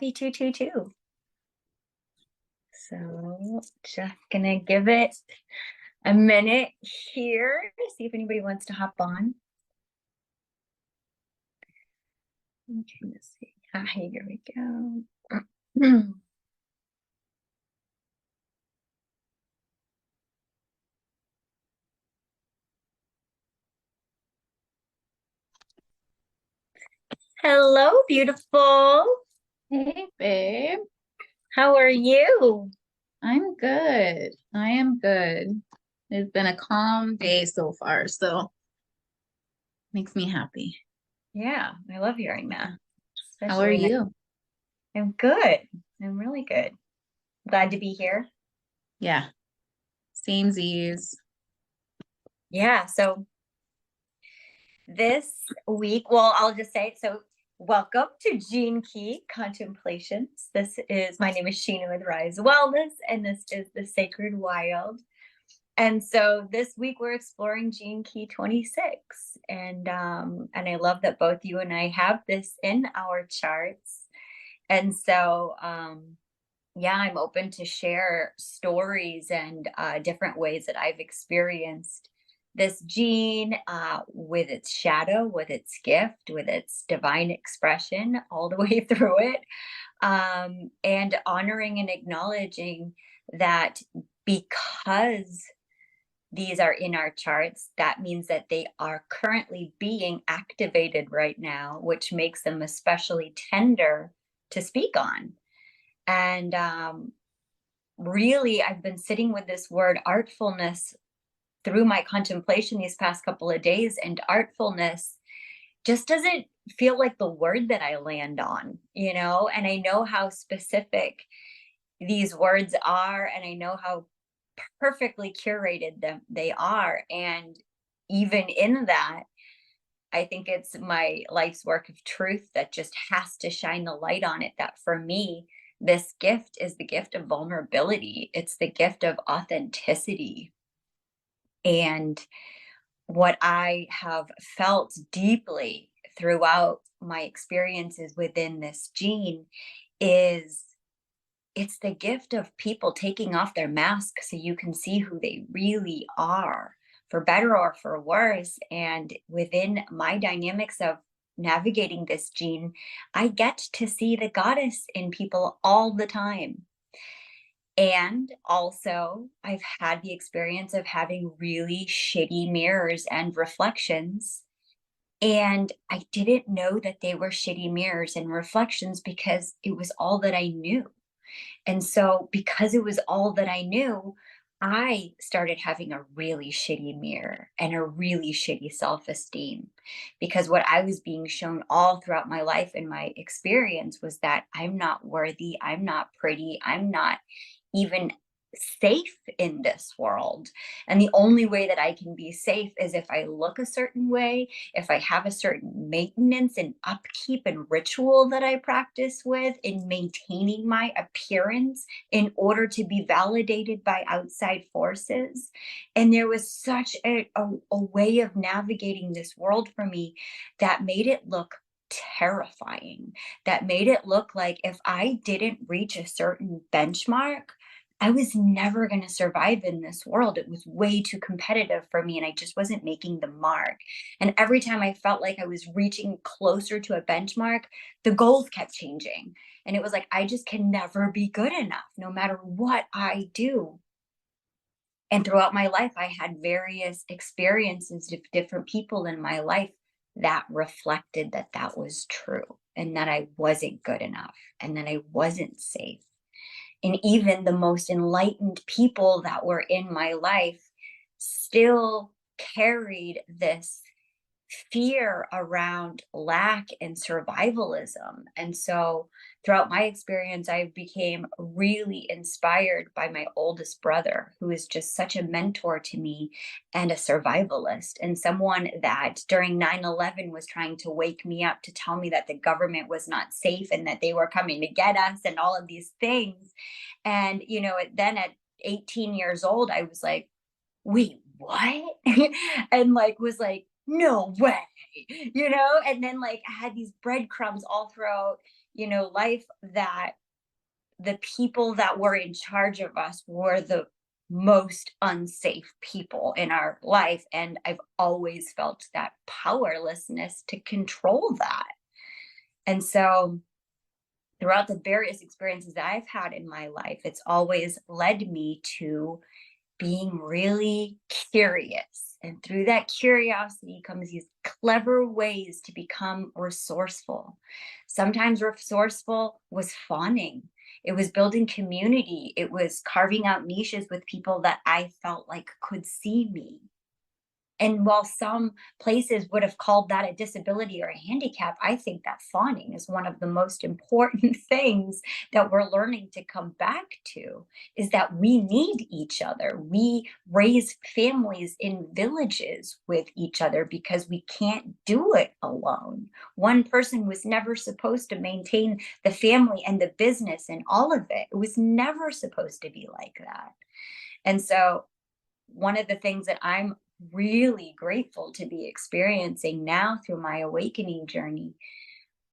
happy 222. So just gonna give it a minute here to see if anybody wants to hop on. Okay, let's see. Here we go. Hello, beautiful. Hey, babe. How are you? I'm good. I am good. It's been a calm day so far, so makes me happy. Yeah, I love hearing that. How are Especially when you? I'm good. I'm really good. Glad to be here. Yeah, samesies. Yeah, so this week, well, I'll just say so. Welcome to Gene Key Contemplations. My name is Sheena with Rise Wellness, and this is the Sacred Wild. And so this week we're exploring Gene Key 26, and I love that both you and I have this in our charts. And so yeah, I'm open to share stories and different ways that I've experienced this gene with its shadow, with its gift, with its divine expression all the way through it. And honoring and acknowledging that because these are in our charts, that means that they are currently being activated right now, which makes them especially tender to speak on. And really, I've been sitting with this word artfulness through my contemplation these past couple of days, and artfulness just doesn't feel like the word that I land on, and I know how specific these words are, and I know how perfectly curated they are. And even in that, I think it's my life's work of truth that just has to shine the light on it, that for me, this gift is the gift of vulnerability. It's the gift of authenticity. And what I have felt deeply throughout my experiences within this gene is it's the gift of people taking off their masks so you can see who they really are, for better or for worse. And within my dynamics of navigating this gene, I get to see the goddess in people all the time. And also, I've had the experience of having really shitty mirrors and reflections. And I didn't know that they were shitty mirrors and reflections because it was all that I knew. And so, because it was all that I knew, I started having a really shitty mirror and a really shitty self esteem. Because what I was being shown all throughout my life and my experience was that I'm not worthy, I'm not pretty, I'm not even safe in this world. And the only way that I can be safe is if I look a certain way, if I have a certain maintenance and upkeep and ritual that I practice with in maintaining my appearance in order to be validated by outside forces. And there was such a way of navigating this world for me that made it look terrifying, that made it look like if I didn't reach a certain benchmark, I was never going to survive in this world. It was way too competitive for me, and I just wasn't making the mark. And every time I felt like I was reaching closer to a benchmark, the goals kept changing. And it was like, I just can never be good enough, no matter what I do. And throughout my life, I had various experiences with different people in my life that reflected that that was true, and that I wasn't good enough, and that I wasn't safe. And even the most enlightened people that were in my life still carried this fear around lack and survivalism. And so throughout my experience, I became really inspired by my oldest brother, who is just such a mentor to me and a survivalist, and someone that during 9/11 was trying to wake me up to tell me that the government was not safe and that they were coming to get us and all of these things. And, then at 18 years old, I was like, wait, what? And like was like, no way, and then like I had these breadcrumbs all throughout, life that the people that were in charge of us were the most unsafe people in our life. And I've always felt that powerlessness to control that. And so throughout the various experiences that I've had in my life, it's always led me to being really curious. And through that curiosity comes these clever ways to become resourceful. Sometimes resourceful was fawning. It was building community. It was carving out niches with people that I felt like could see me. And while some places would have called that a disability or a handicap, I think that fawning is one of the most important things that we're learning to come back to, is that we need each other. We raise families in villages with each other because we can't do it alone. One person was never supposed to maintain the family and the business and all of it. It was never supposed to be like that. And so one of the things that I'm really grateful to be experiencing now through my awakening journey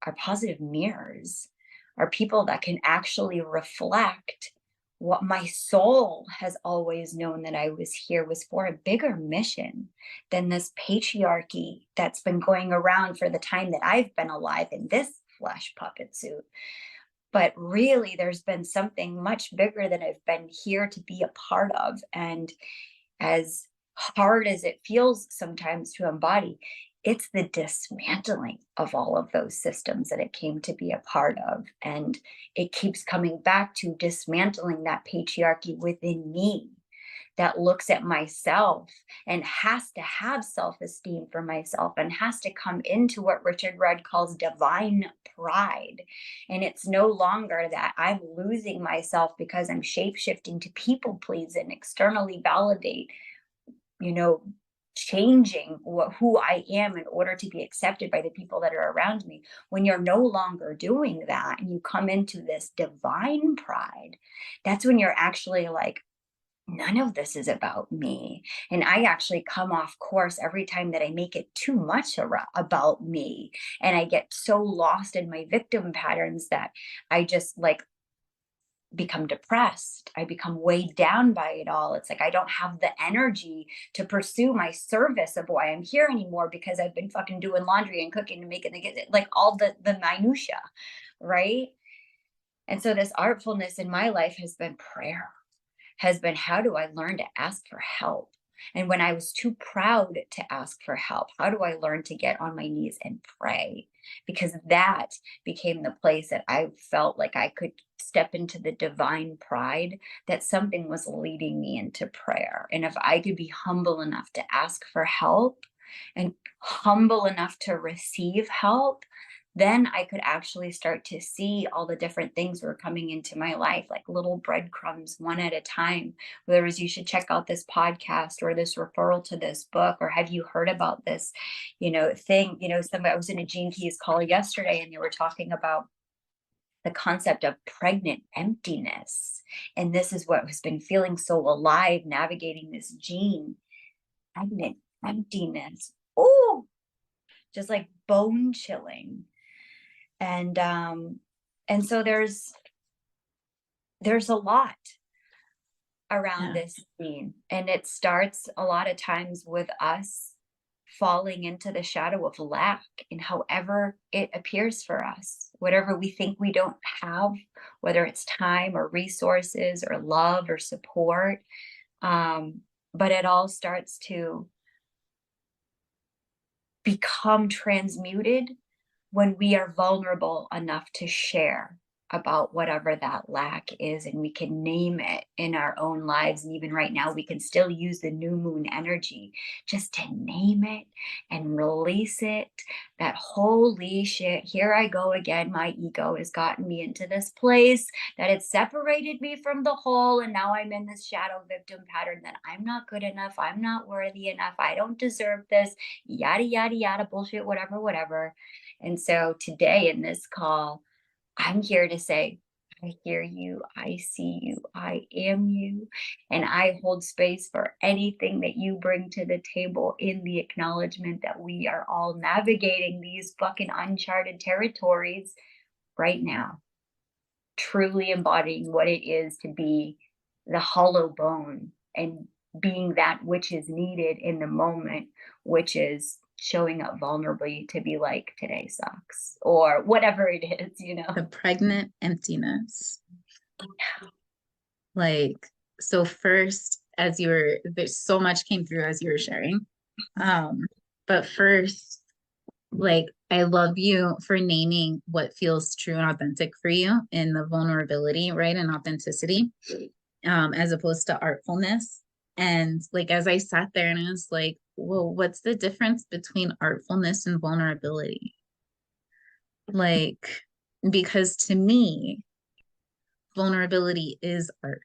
are positive mirrors, are people that can actually reflect what my soul has always known that I was here was for, a bigger mission than this patriarchy that's been going around for the time that I've been alive in this flesh puppet suit. But really, there's been something much bigger that I've been here to be a part of. And as hard as it feels sometimes to embody, it's the dismantling of all of those systems that it came to be a part of. And it keeps coming back to dismantling that patriarchy within me that looks at myself and has to have self esteem for myself and has to come into what Richard Rudd calls divine pride. And it's no longer that I'm losing myself because I'm shape shifting to people please and externally validate, you know, changing who I am in order to be accepted by the people that are around me. When you're no longer doing that and you come into this divine pride, that's when you're actually like, none of this is about me. And I actually come off course every time that I make it too much about me. And I get so lost in my victim patterns that I just like become depressed. I become weighed down by it all. It's like I don't have the energy to pursue my service of why I'm here anymore because I've been fucking doing laundry and cooking and making like all the minutia, right? And so this artfulness in my life has been prayer, has been how do I learn to ask for help? And when I was too proud to ask for help, how do I learn to get on my knees and pray? Because that became the place that I felt like I could step into the divine pride, that something was leading me into prayer. And if I could be humble enough to ask for help and humble enough to receive help, then I could actually start to see all the different things were coming into my life, like little breadcrumbs, one at a time. Whether it was, you should check out this podcast or this referral to this book, or have you heard about this, thing? I was in a Gene Keys call yesterday and they were talking about the concept of pregnant emptiness. And this is what has been feeling so alive navigating this gene, pregnant emptiness. Oh, just like bone chilling. And so there's a lot around Yeah. this scene, and it starts a lot of times with us falling into the shadow of lack in however it appears for us, whatever we think we don't have, whether it's time or resources or love or support. But it all starts to become transmuted when we are vulnerable enough to share about whatever that lack is, and we can name it in our own lives. And even right now we can still use the new moon energy just to name it and release it, that holy shit, here I go again, my ego has gotten me into this place that it separated me from the whole, and now I'm in this shadow victim pattern that I'm not good enough, I'm not worthy enough, I don't deserve this, yada yada yada, bullshit, whatever whatever. And so today in this call, I'm here to say, I hear you, I see you, I am you, and I hold space for anything that you bring to the table, in the acknowledgement that we are all navigating these fucking uncharted territories right now, truly embodying what it is to be the hollow bone and being that which is needed in the moment, which is showing up vulnerably to be like, today sucks, or whatever it is, you know? The pregnant emptiness. Like, so first, as you were, there's so much came through as you were sharing. But first, like, I love you for naming what feels true and authentic for you in the vulnerability, right? And authenticity, as opposed to artfulness. And like, as I sat there and I was like, well, what's the difference between artfulness and vulnerability? Like, because to me, vulnerability is art.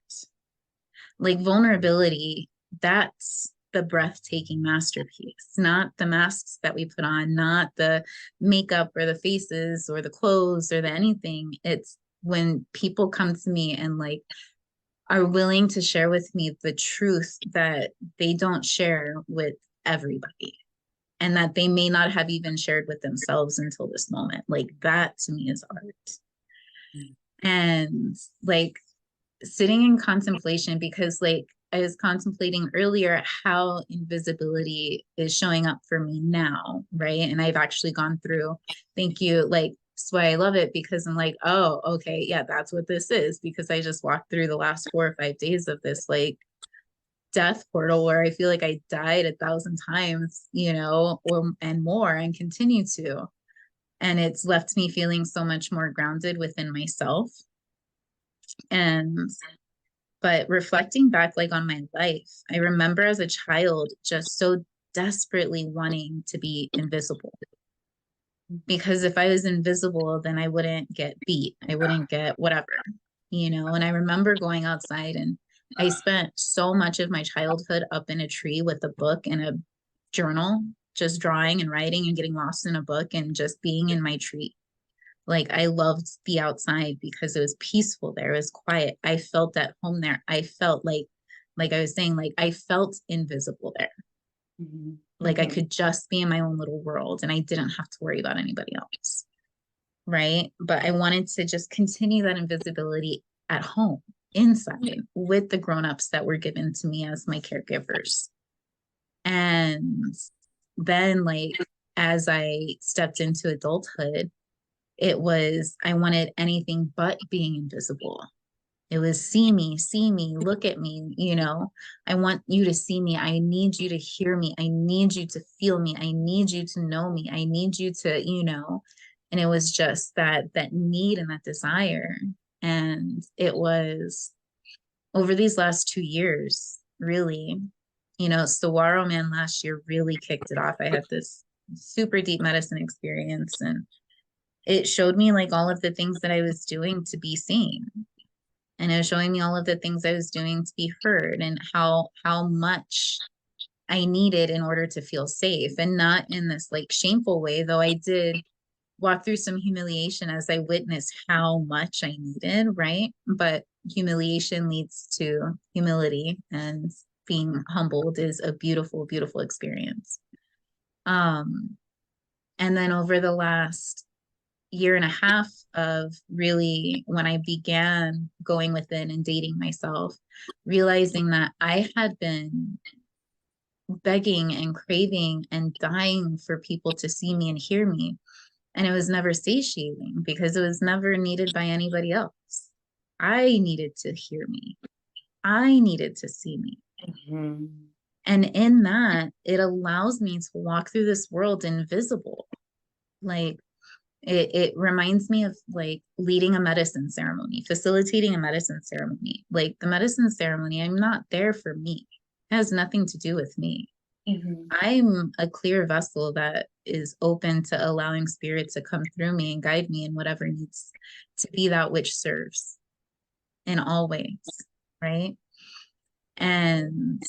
Like vulnerability, that's the breathtaking masterpiece, not the masks that we put on, not the makeup or the faces or the clothes or the anything. It's when people come to me and like are willing to share with me the truth that they don't share with everybody and that they may not have even shared with themselves until this moment. Like that to me is art. And like sitting in contemplation, because like I was contemplating earlier how invisibility is showing up for me now, right? And I've actually gone through, thank you, like that's why I love it, because I'm like, oh, okay, yeah, that's what this is, because I just walked through the last 4 or 5 days of this like death portal where I feel like I died 1,000 times, you know, or and more, and continue to. And it's left me feeling so much more grounded within myself. And but reflecting back like on my life, I remember as a child just so desperately wanting to be invisible, because if I was invisible then I wouldn't get beat, I wouldn't get whatever, you know. And I remember going outside and I spent so much of my childhood up in a tree with a book and a journal, just drawing and writing and getting lost in a book and just being in my tree. Like I loved the outside because it was peaceful there. It was quiet. I felt at home there. I felt like I was saying, like I felt invisible there. Mm-hmm. Like I Mm-hmm. could just be in my own little world and I didn't have to worry about anybody else. Right. But I wanted to just continue that invisibility at home, inside, with the grown-ups that were given to me as my caregivers. And then like as I stepped into adulthood, it was, I wanted anything but being invisible. It was see me, look at me, you know. I want you to see me. I need you to hear me. I need you to feel me. I need you to know me. I need you to, you know. And it was just that need and that desire. And it was over these last 2 years, really, you know, Saguaro Man last year really kicked it off. I had this super deep medicine experience and it showed me like all of the things that I was doing to be seen. And it was showing me all of the things I was doing to be heard and how much I needed in order to feel safe, and not in this like shameful way, though I did walk through some humiliation as I witnessed how much I needed, right? But humiliation leads to humility, and being humbled is a beautiful, beautiful experience. Um, and then over the last year and a half of really when I began going within and dating myself, realizing that I had been begging and craving and dying for people to see me and hear me. And it was never satiating because it was never needed by anybody else. I needed to hear me. I needed to see me. Mm-hmm. And in that, it allows me to walk through this world invisible. Like it reminds me of like leading a medicine ceremony, facilitating a medicine ceremony. Like the medicine ceremony, I'm not there for me. It has nothing to do with me. Mm-hmm. I'm a clear vessel that is open to allowing spirit to come through me and guide me in whatever needs to be that which serves in all ways, right? And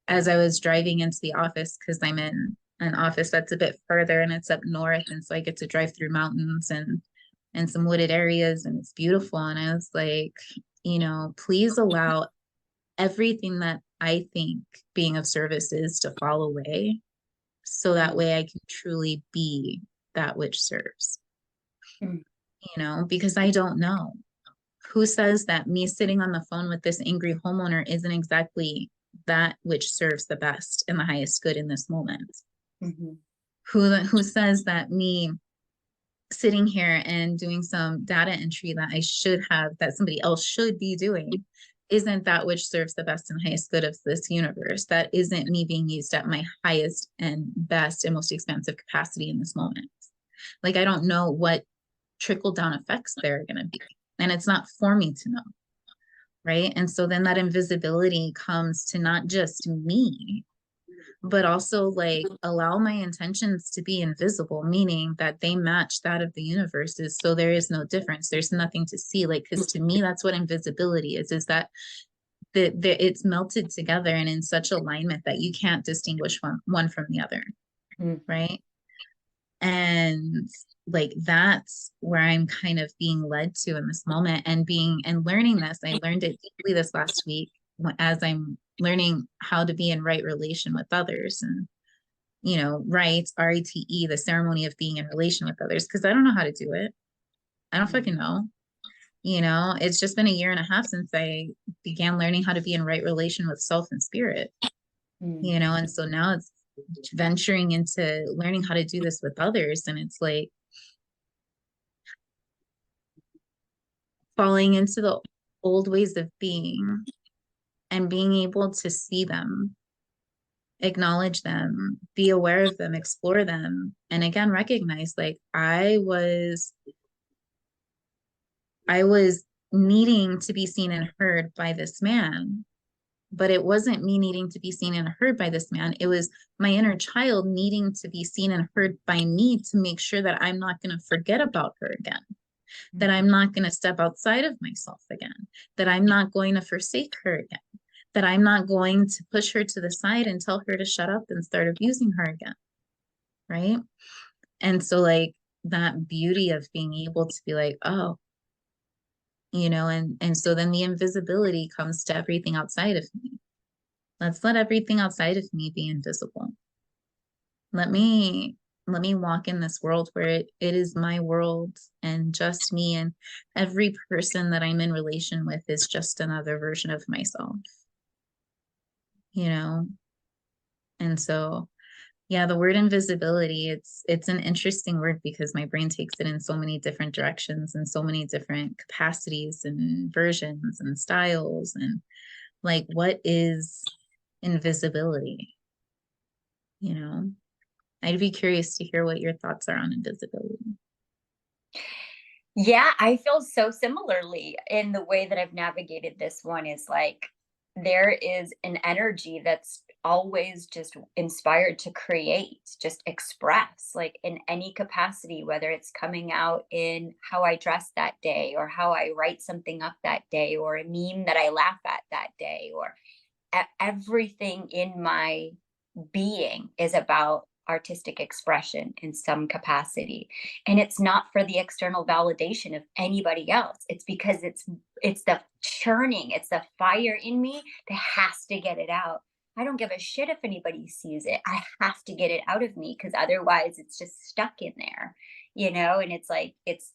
as I was driving into the office, because I'm in an office that's a bit further and it's up north, and so I get to drive through mountains and some wooded areas, and it's beautiful. And I was like, you know, please allow everything that I think being of service is to fall away, so that way I can truly be that which serves. Mm-hmm. because I don't know. Who says that me sitting on the phone with this angry homeowner isn't exactly that which serves the best and the highest good in this moment? Mhm. Who says that me sitting here and doing some data entry that I should have, that somebody else should be doing, isn't that which serves the best and highest good of this universe? That isn't me being used at my highest and best and most expansive capacity in this moment. Like, I don't know what trickle down effects there are going to be. And it's not for me to know. Right. And so then that invisibility comes to not just me, but also like allow my intentions to be invisible, meaning that they match that of the universe's. So there is no difference. There's nothing to see. Like, because to me, that's what invisibility is that it's melted together and in such alignment that you can't distinguish one from the other. Mm. Right. And like that's where I'm kind of being led to in this moment and learning this. I learned it deeply this last week as I'm learning how to be in right relation with others, and right, RITE, the ceremony of being in relation with others, because I don't know how to do it. I don't Mm. fucking know. It's just been a year and a half since I began learning how to be in right relation with self and spirit. Mm. And so now it's venturing into learning how to do this with others, and it's like falling into the old ways of being and being able to see them, acknowledge them, be aware of them, explore them, and again recognize like I was needing to be seen and heard by this man, but it wasn't me needing to be seen and heard by this man. It was my inner child needing to be seen and heard by me to make sure that I'm not going to forget about her again, that I'm not going to step outside of myself again, that I'm not going to forsake her again, that I'm not going to push her to the side and tell her to shut up and start abusing her again. Right. And so, like, that beauty of being able to be like, oh, and so then the invisibility comes to everything outside of me. Let's let everything outside of me be invisible. Let me walk in this world where it is my world and just me, and every person that I'm in relation with is just another version of myself, you know? And so, yeah, the word invisibility, it's an interesting word because my brain takes it in so many different directions and so many different capacities and versions and styles. And like, what is invisibility? You know, I'd be curious to hear what your thoughts are on invisibility. Yeah, I feel so similarly in the way that I've navigated this one is like there is an energy that's always just inspired to create, just express, like in any capacity, whether it's coming out in how I dress that day or how I write something up that day or a meme that I laugh at that day or everything in my being is about artistic expression in some capacity, and it's not for the external validation of anybody else. It's because it's the churning, it's the fire in me that has to get it out. I don't give a shit if anybody sees it. I have to get it out of me because otherwise it's just stuck in there, and it's like it's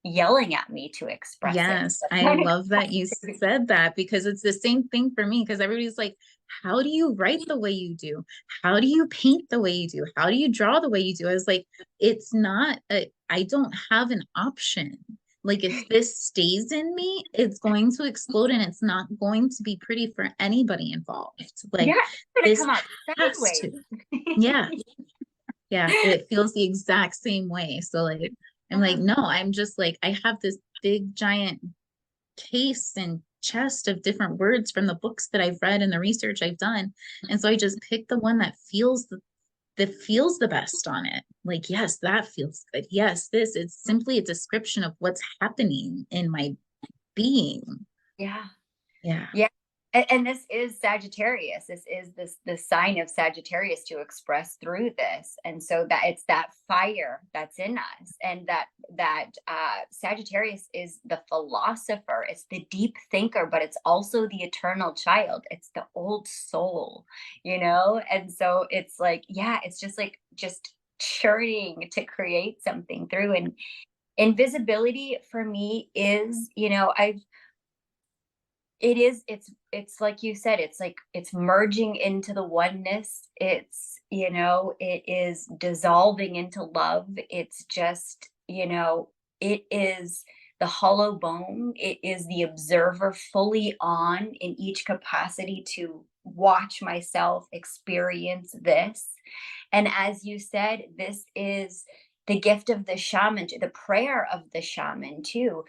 yelling at me to express it. Yes, I love that you said that because it's the same thing for me. Because everybody's like, how do you write the way you do? How do you paint the way you do? How do you draw the way you do? I was like, it's not, I don't have an option. Like, if this stays in me, it's going to explode and it's not going to be pretty for anybody involved. Yeah, Like, it's gonna this come out has to. sideways. Yeah. Yeah. It feels the exact same way. So, like, I'm like, no, I'm just like, I have this big giant case and chest of different words from the books that I've read and the research I've done. And so I just picked the one that feels the best on it. Like, yes, that feels good. Yes, this is simply a description of what's happening in my being. Yeah. Yeah. Yeah. And this is Sagittarius. This is the sign of Sagittarius to express through this. And so that it's that fire that's in us. And that Sagittarius is the philosopher, it's the deep thinker, but it's also the eternal child. It's the old soul. And so it's like, yeah, it's just like just churning to create something through. And Invisibility for me is, it's like you said, it's like it's merging into the oneness. It is dissolving into love. It's just, it is the hollow bone. It is the observer fully on in each capacity to watch myself experience this. And as you said, this is the gift of the shaman, the prayer of the shaman too.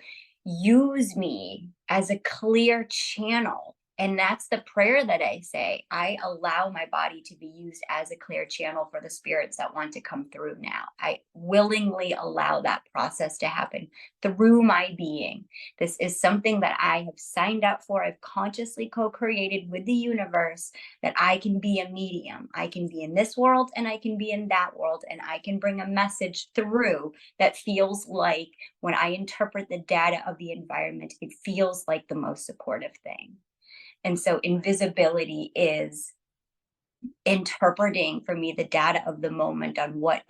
Use me as a clear channel. And that's the prayer that I say. I allow my body to be used as a clear channel for the spirits that want to come through now. I willingly allow that process to happen through my being. This is something that I have signed up for. I've consciously co created with the universe that I can be a medium. I can be in this world and I can be in that world, and I can bring a message through that feels like, when I interpret the data of the environment, it feels like the most supportive thing. And so invisibility is interpreting for me the data of the moment on what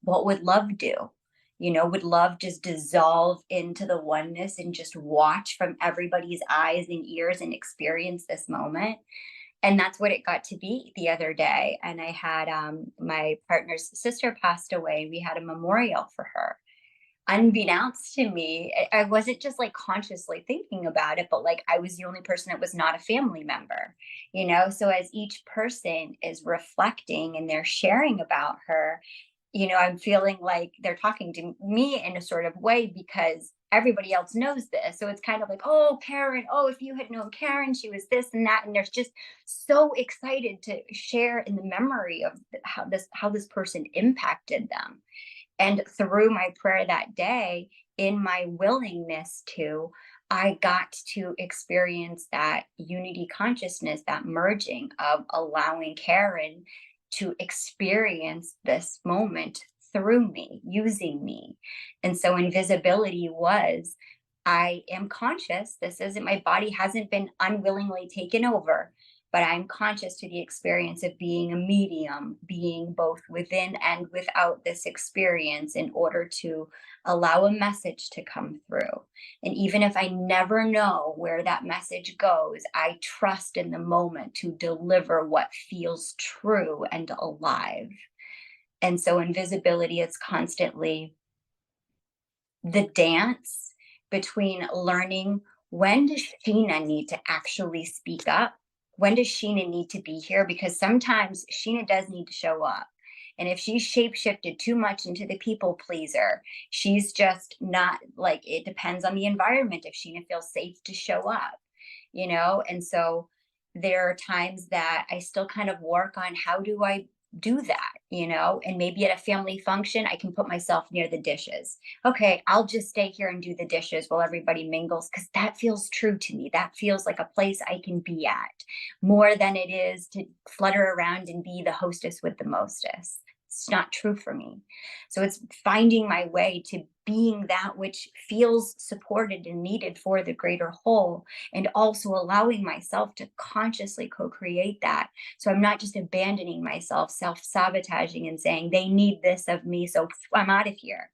would love do? Would love just dissolve into the oneness and just watch from everybody's eyes and ears and experience this moment? And that's what it got to be the other day. And I had my partner's sister passed away. We had a memorial for her. Unbeknownst to me, I wasn't just like consciously thinking about it, but like I was the only person that was not a family member. So as each person is reflecting and they're sharing about her, I'm feeling like they're talking to me in a sort of way because everybody else knows this. So it's kind of like, oh, Karen, oh, if you had known Karen, she was this and that. And they're just so excited to share in the memory of how this person impacted them. And through my prayer that day, in my willingness to, I got to experience that unity consciousness, that merging of allowing Karen to experience this moment through me, using me. And so invisibility was, I am conscious. This isn't, my body hasn't been unwillingly taken over, but I'm conscious to the experience of being a medium, being both within and without this experience in order to allow a message to come through. And even if I never know where that message goes, I trust in the moment to deliver what feels true and alive. And so invisibility is constantly the dance between learning, when does Sheena need to actually speak up? When does Sheena need to be here? Because sometimes Sheena does need to show up. And if she's shapeshifted too much into the people pleaser, she's just not, like, it depends on the environment if Sheena feels safe to show up. And so there are times that I still kind of work on, how do I do that? And maybe at a family function, I can put myself near the dishes. Okay, I'll just stay here and do the dishes while everybody mingles, because that feels true to me. That feels like a place I can be at, more than it is to flutter around and be the hostess with the mostest. It's not true for me. So it's finding my way to being that which feels supported and needed for the greater whole, and also allowing myself to consciously co create that. So I'm not just abandoning myself, self sabotaging, and saying they need this of me, so I'm out of here.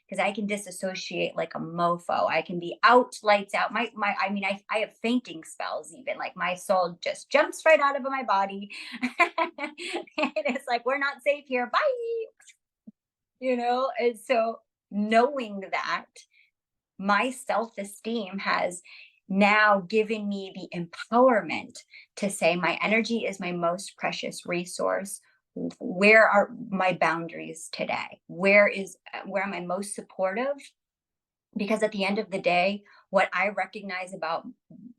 Because I can disassociate like a mofo. I can be out, lights out. I mean, I have fainting spells even. Like my soul just jumps right out of my body. And it's like, we're not safe here. Bye. And so knowing that, my self-esteem has now given me the empowerment to say my energy is my most precious resource. Where are my boundaries today? Where am I most supportive? Because at the end of the day, what I recognize about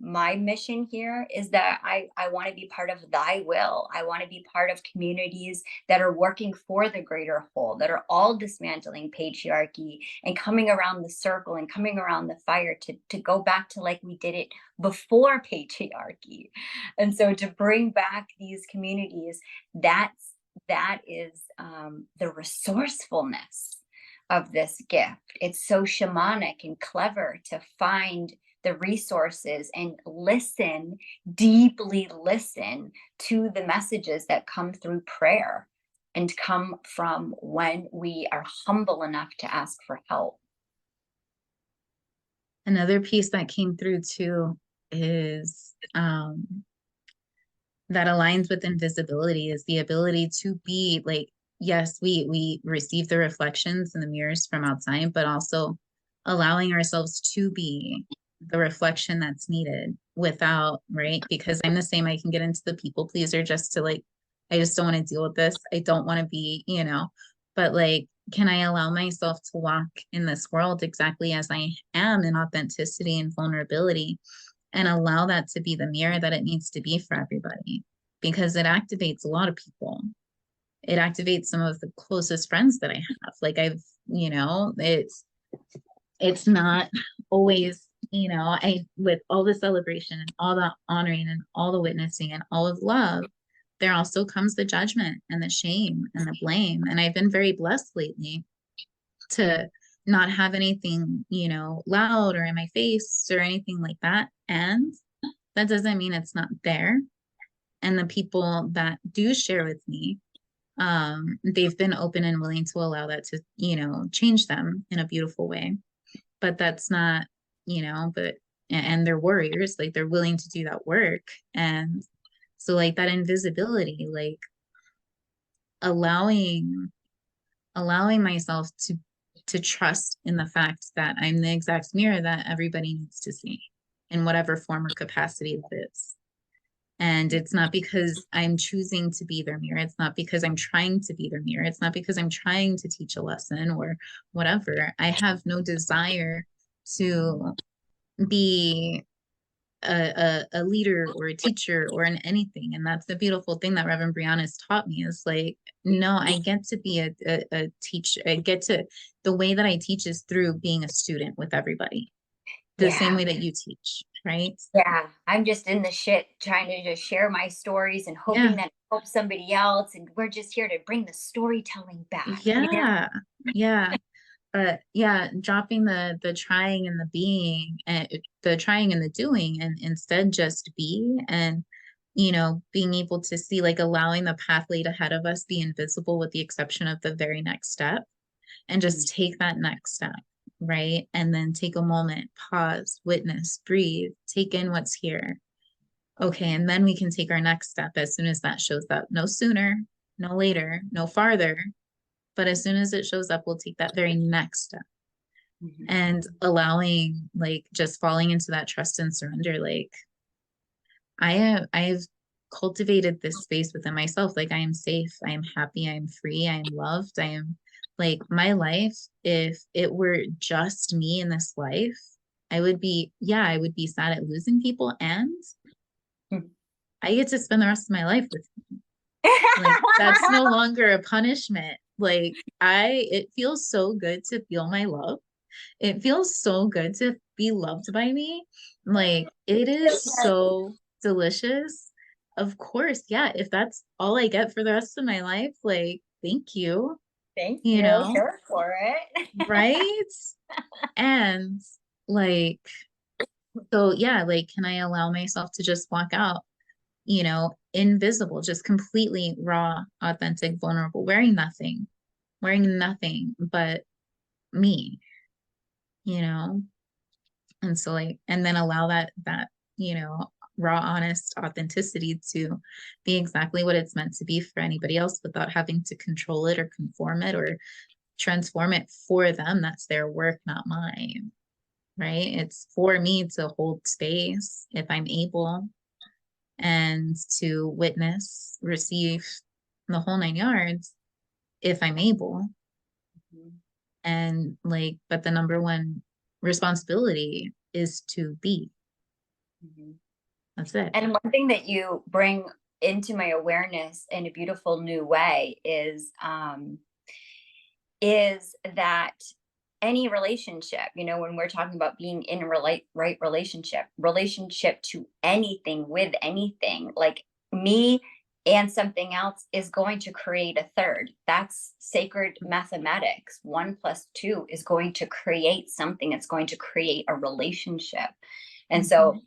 my mission here is that I want to be part of thy will. I want to be part of communities that are working for the greater whole, that are all dismantling patriarchy and coming around the circle and coming around the fire to go back to like we did it before patriarchy. And so to bring back these communities, that is the resourcefulness of this gift. It's so shamanic and clever to find the resources and listen, deeply listen to the messages that come through prayer and come from when we are humble enough to ask for help. Another piece that came through too is that aligns with invisibility is the ability to be like, yes, we receive the reflections in the mirrors from outside, but also allowing ourselves to be the reflection that's needed without, right? Because I'm the same, I can get into the people pleaser just to like, I just don't want to deal with this. I don't want to be, but like, can I allow myself to walk in this world exactly as I am in authenticity and vulnerability, and allow that to be the mirror that it needs to be for everybody, because it activates a lot of people. It activates some of the closest friends that I have. Like it's not always, I with all the celebration and all the honoring and all the witnessing and all of love, there also comes the judgment and the shame and the blame. And I've been very blessed lately to not have anything, loud or in my face or anything like that. And that doesn't mean it's not there. And the people that do share with me, they've been open and willing to allow that to, change them in a beautiful way. But that's not, but, and they're warriors, like they're willing to do that work. And so like that invisibility, like allowing myself to trust in the fact that I'm the exact mirror that everybody needs to see in whatever form or capacity that is. And it's not because I'm choosing to be their mirror. It's not because I'm trying to be their mirror. It's not because I'm trying to teach a lesson or whatever. I have no desire to be a leader or a teacher or in anything. And that's the beautiful thing that Reverend Brianna's taught me is like, no, I get to be a teacher. The way that I teach is through being a student with everybody, the same Yeah. way that you teach, right? Yeah. I'm just in the shit trying to just share my stories and Yeah. hoping that it helps somebody else. And we're just here to bring the storytelling back. Yeah. Yeah. But yeah, dropping the trying and the being and the trying and the doing, and instead just be, and being able to see, like allowing the path laid ahead of us be invisible with the exception of the very next step, and Mhm. just take that next step, right? And then take a moment, pause, witness, breathe, take in what's here. Okay, and then we can take our next step as soon as that shows up. No sooner, no later, no farther, but as soon as it shows up, we'll take that very next step. Mhm. And allowing, like, just falling into that trust and surrender. Like, I've cultivated this space within myself. Like, I am safe, I am happy, I am free, I am loved, I am, like, my life, if it were just me in this life, I would be, yeah, I would be sad at losing people, and Mhm. I get to spend the rest of my life with, like, that's no longer a punishment. Like, it feels so good to feel my love. It feels so good to be loved by me. Like, it is so delicious. Of course, yeah, if that's all I get for the rest of my life, like, thank you, Thank you you. know, Here for it. right? And like, so yeah, like, can I allow myself to just walk out, invisible, just completely raw, authentic, vulnerable, wearing nothing but me, you know? And so like, and then allow that, raw, honest authenticity to be exactly what it's meant to be for anybody else without having to control it or conform it or transform it for them. That's their work, not mine. Right? It's for me to hold space if I'm able, and to witness, receive the whole 9 yards if I'm able. Mhm. And like, but the number one responsibility is to be. Mhm. That's it. And one thing that you bring into my awareness in a beautiful new way is that any relationship, when we're talking about being in a right relationship to anything with anything, like me and something else is going to create a third. That's sacred mathematics. 1 plus 2 is going to create something. It's going to create a relationship. And so Mhm.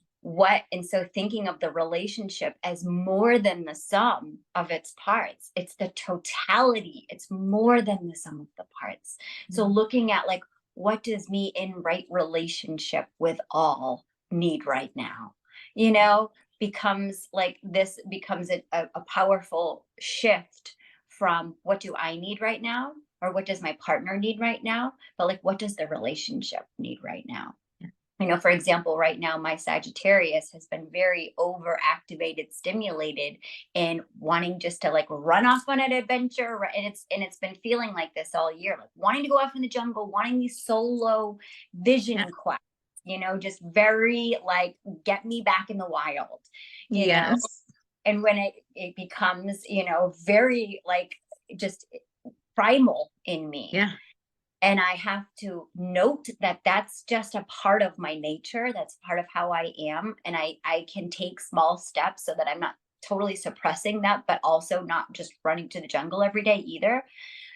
and so thinking of the relationship as more than the sum of its parts, it's the totality, it's more than the sum of the parts. So Mhm. looking at like, what does me in right relationship with all need right now? You know, becomes like this becomes a powerful shift from what do I need right now, or what does my partner need right now, but like what does the relationship need right now? You know, for example, right now my Sagittarius has been very overactivated, stimulated, and wanting just to like run off on an adventure. And it's been feeling like this all year, like wanting to go off in the jungle, wanting these solo Yeah. vision quests, you know, just very like get me back in the wild, you know. Yes. And when it becomes, you know, very like just primal in me, Yeah. and I have to note that that's just a part of my nature. That's part of how I am. And I can take small steps so that I'm not totally suppressing that, but also not just running to the jungle every day either.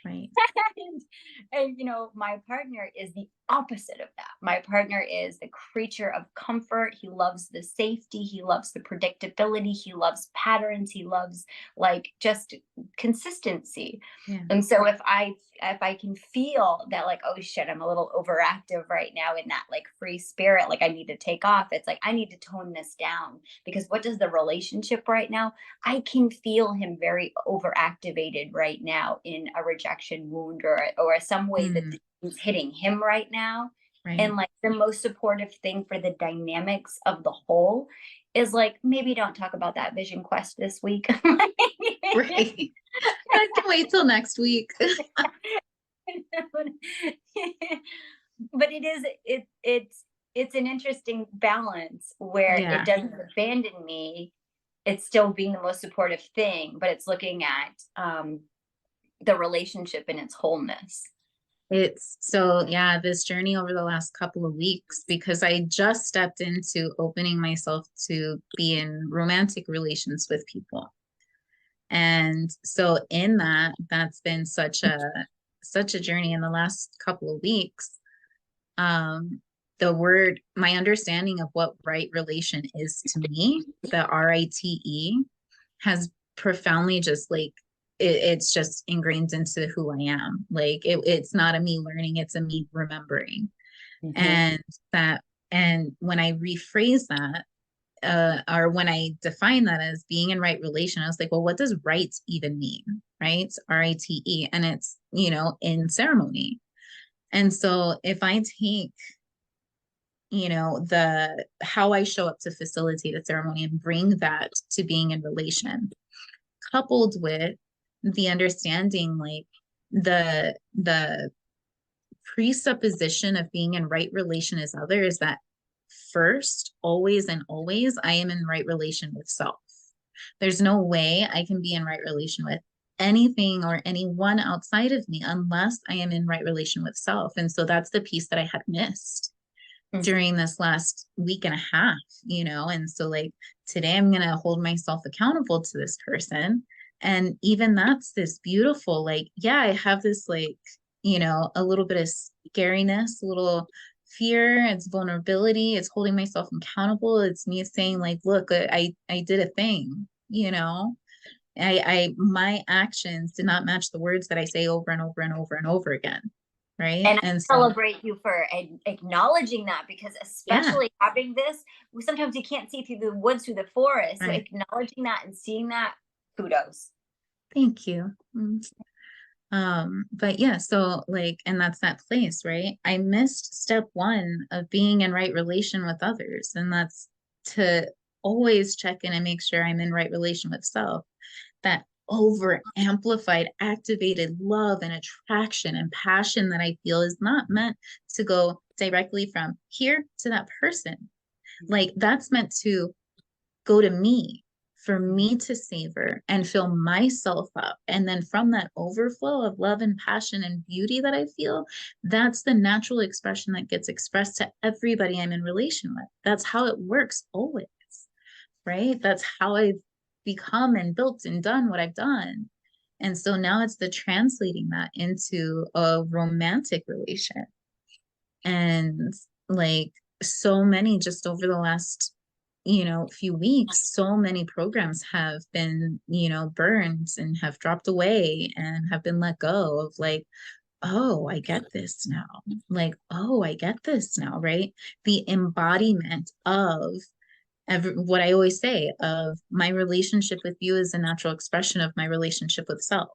Right. and, and you know, my partner is the opposite of that. My partner is the creature of comfort. He loves the safety, he loves the predictability, he loves patterns, he loves like just consistency. Yeah. And so if I can feel that like, oh shit, I'm a little overactive right now in that like free spirit, like I need to take off, it's like I need to tone this down, because what does the relationship right now? I can feel him very overactivated right now in a rejection wound, or some way that Mm, is hitting him right now. right. And like the most supportive thing for the dynamics of the whole is like, maybe don't talk about that vision quest this week. Right. I can wait till next week. But it's an interesting balance where it Yeah. doesn't abandon me. It's still being the most supportive thing, but it's looking at the relationship in its wholeness. It's so, yeah, this journey over the last couple of weeks, because I just stepped into opening myself to be in romantic relations with people. And so in that, that's been such a journey in the last couple of weeks. Um, my understanding of what right relation is to me, the RITE, has profoundly just like it's just ingrained into who I am. Like it's not a me learning, it's a me remembering. Mhm. And that, and when I rephrase that, or when I define that as being in right relation, I was like, well, what does right even mean? Right? RITE. And it's, in ceremony. And so if I take, the how I show up to facilitate a ceremony and bring that to being in relation, coupled with the understanding, like the presupposition of being in right relation as other, is that first, always and always, I am in right relation with self. There's no way I can be in right relation with anything or anyone outside of me unless I am in right relation with self. And so that's the piece that I had missed Mhm. during this last week and a half, and so like today I'm going to hold myself accountable to this person. And even that's this beautiful, like, yeah, I have this like, a little bit of scariness, a little fear, it's vulnerability, it's holding myself accountable, it's me saying like, look, I did a thing, my actions did not match the words that I say over and over and over and over again, right? And I And so celebrate you for acknowledging that, because yeah, especially having this, sometimes you can't see through the woods, through the forest. So right. acknowledging that and seeing that, kudos. Thank you. But yeah, so like, and that's that place, right? I missed step one of being in right relation with others, and that's to always check in and make sure I'm in right relation with self. That over amplified, activated love and attraction and passion that I feel is not meant to go directly from here to that person. Like that's meant to go to me, for me to savor and fill myself up. And then from that overflow of love and passion and beauty that I feel, that's the natural expression that gets expressed to everybody I'm in relation with. That's how it works always, right? That's how I've become and built and done what I've done. And so now it's the translating that into a romantic relation. And like so many, just over the last few weeks, so many programs have been burned and have dropped away and have been let go of, like oh, I get this now. Like, oh, I get this now, right? The embodiment of what I always say of my relationship with you is a natural expression of my relationship with self,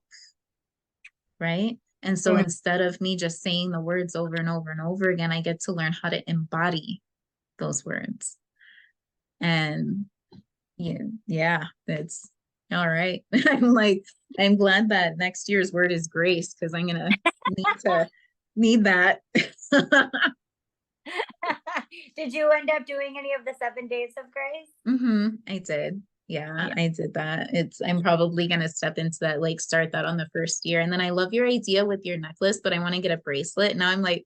right? And so Mm. instead of me just saying the words over and over and over again, I get to learn how to embody those words. And yeah, yeah, that's all right. I'm like, I'm glad that next year's word is grace because I'm gonna need that. Did you end up doing any of the 7 days of grace? I did. Yeah, Yeah. I did that. I'm probably gonna step into that, like start that on the first year. And then I love your idea with your necklace, but I want to get a bracelet. Now I'm like,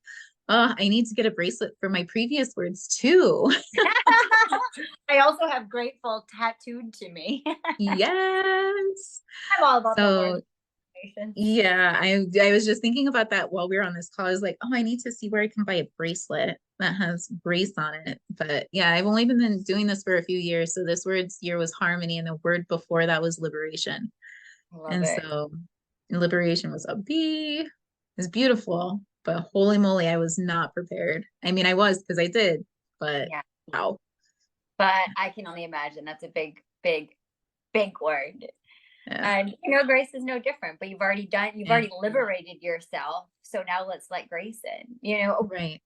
oh, I need to get a bracelet for my previous words too. I also have grateful tattooed to me. Yes. I'm all about the Lord's So patience. yeah, I was just thinking about that while we were on this call. I was like, oh, I need to see where I can buy a bracelet that has grace on it. But yeah, I've only been doing this for a few years. So this word's year was harmony, and the word before that was liberation. Love And it. so liberation was a B. It was beautiful, but holy moly, I was not prepared. I mean, I was because I did, but Yeah. wow. But I can only imagine that's a big, big, big word. Yeah. And grace is no different, but you've Yeah. already liberated yourself. So now let's let grace in. Right.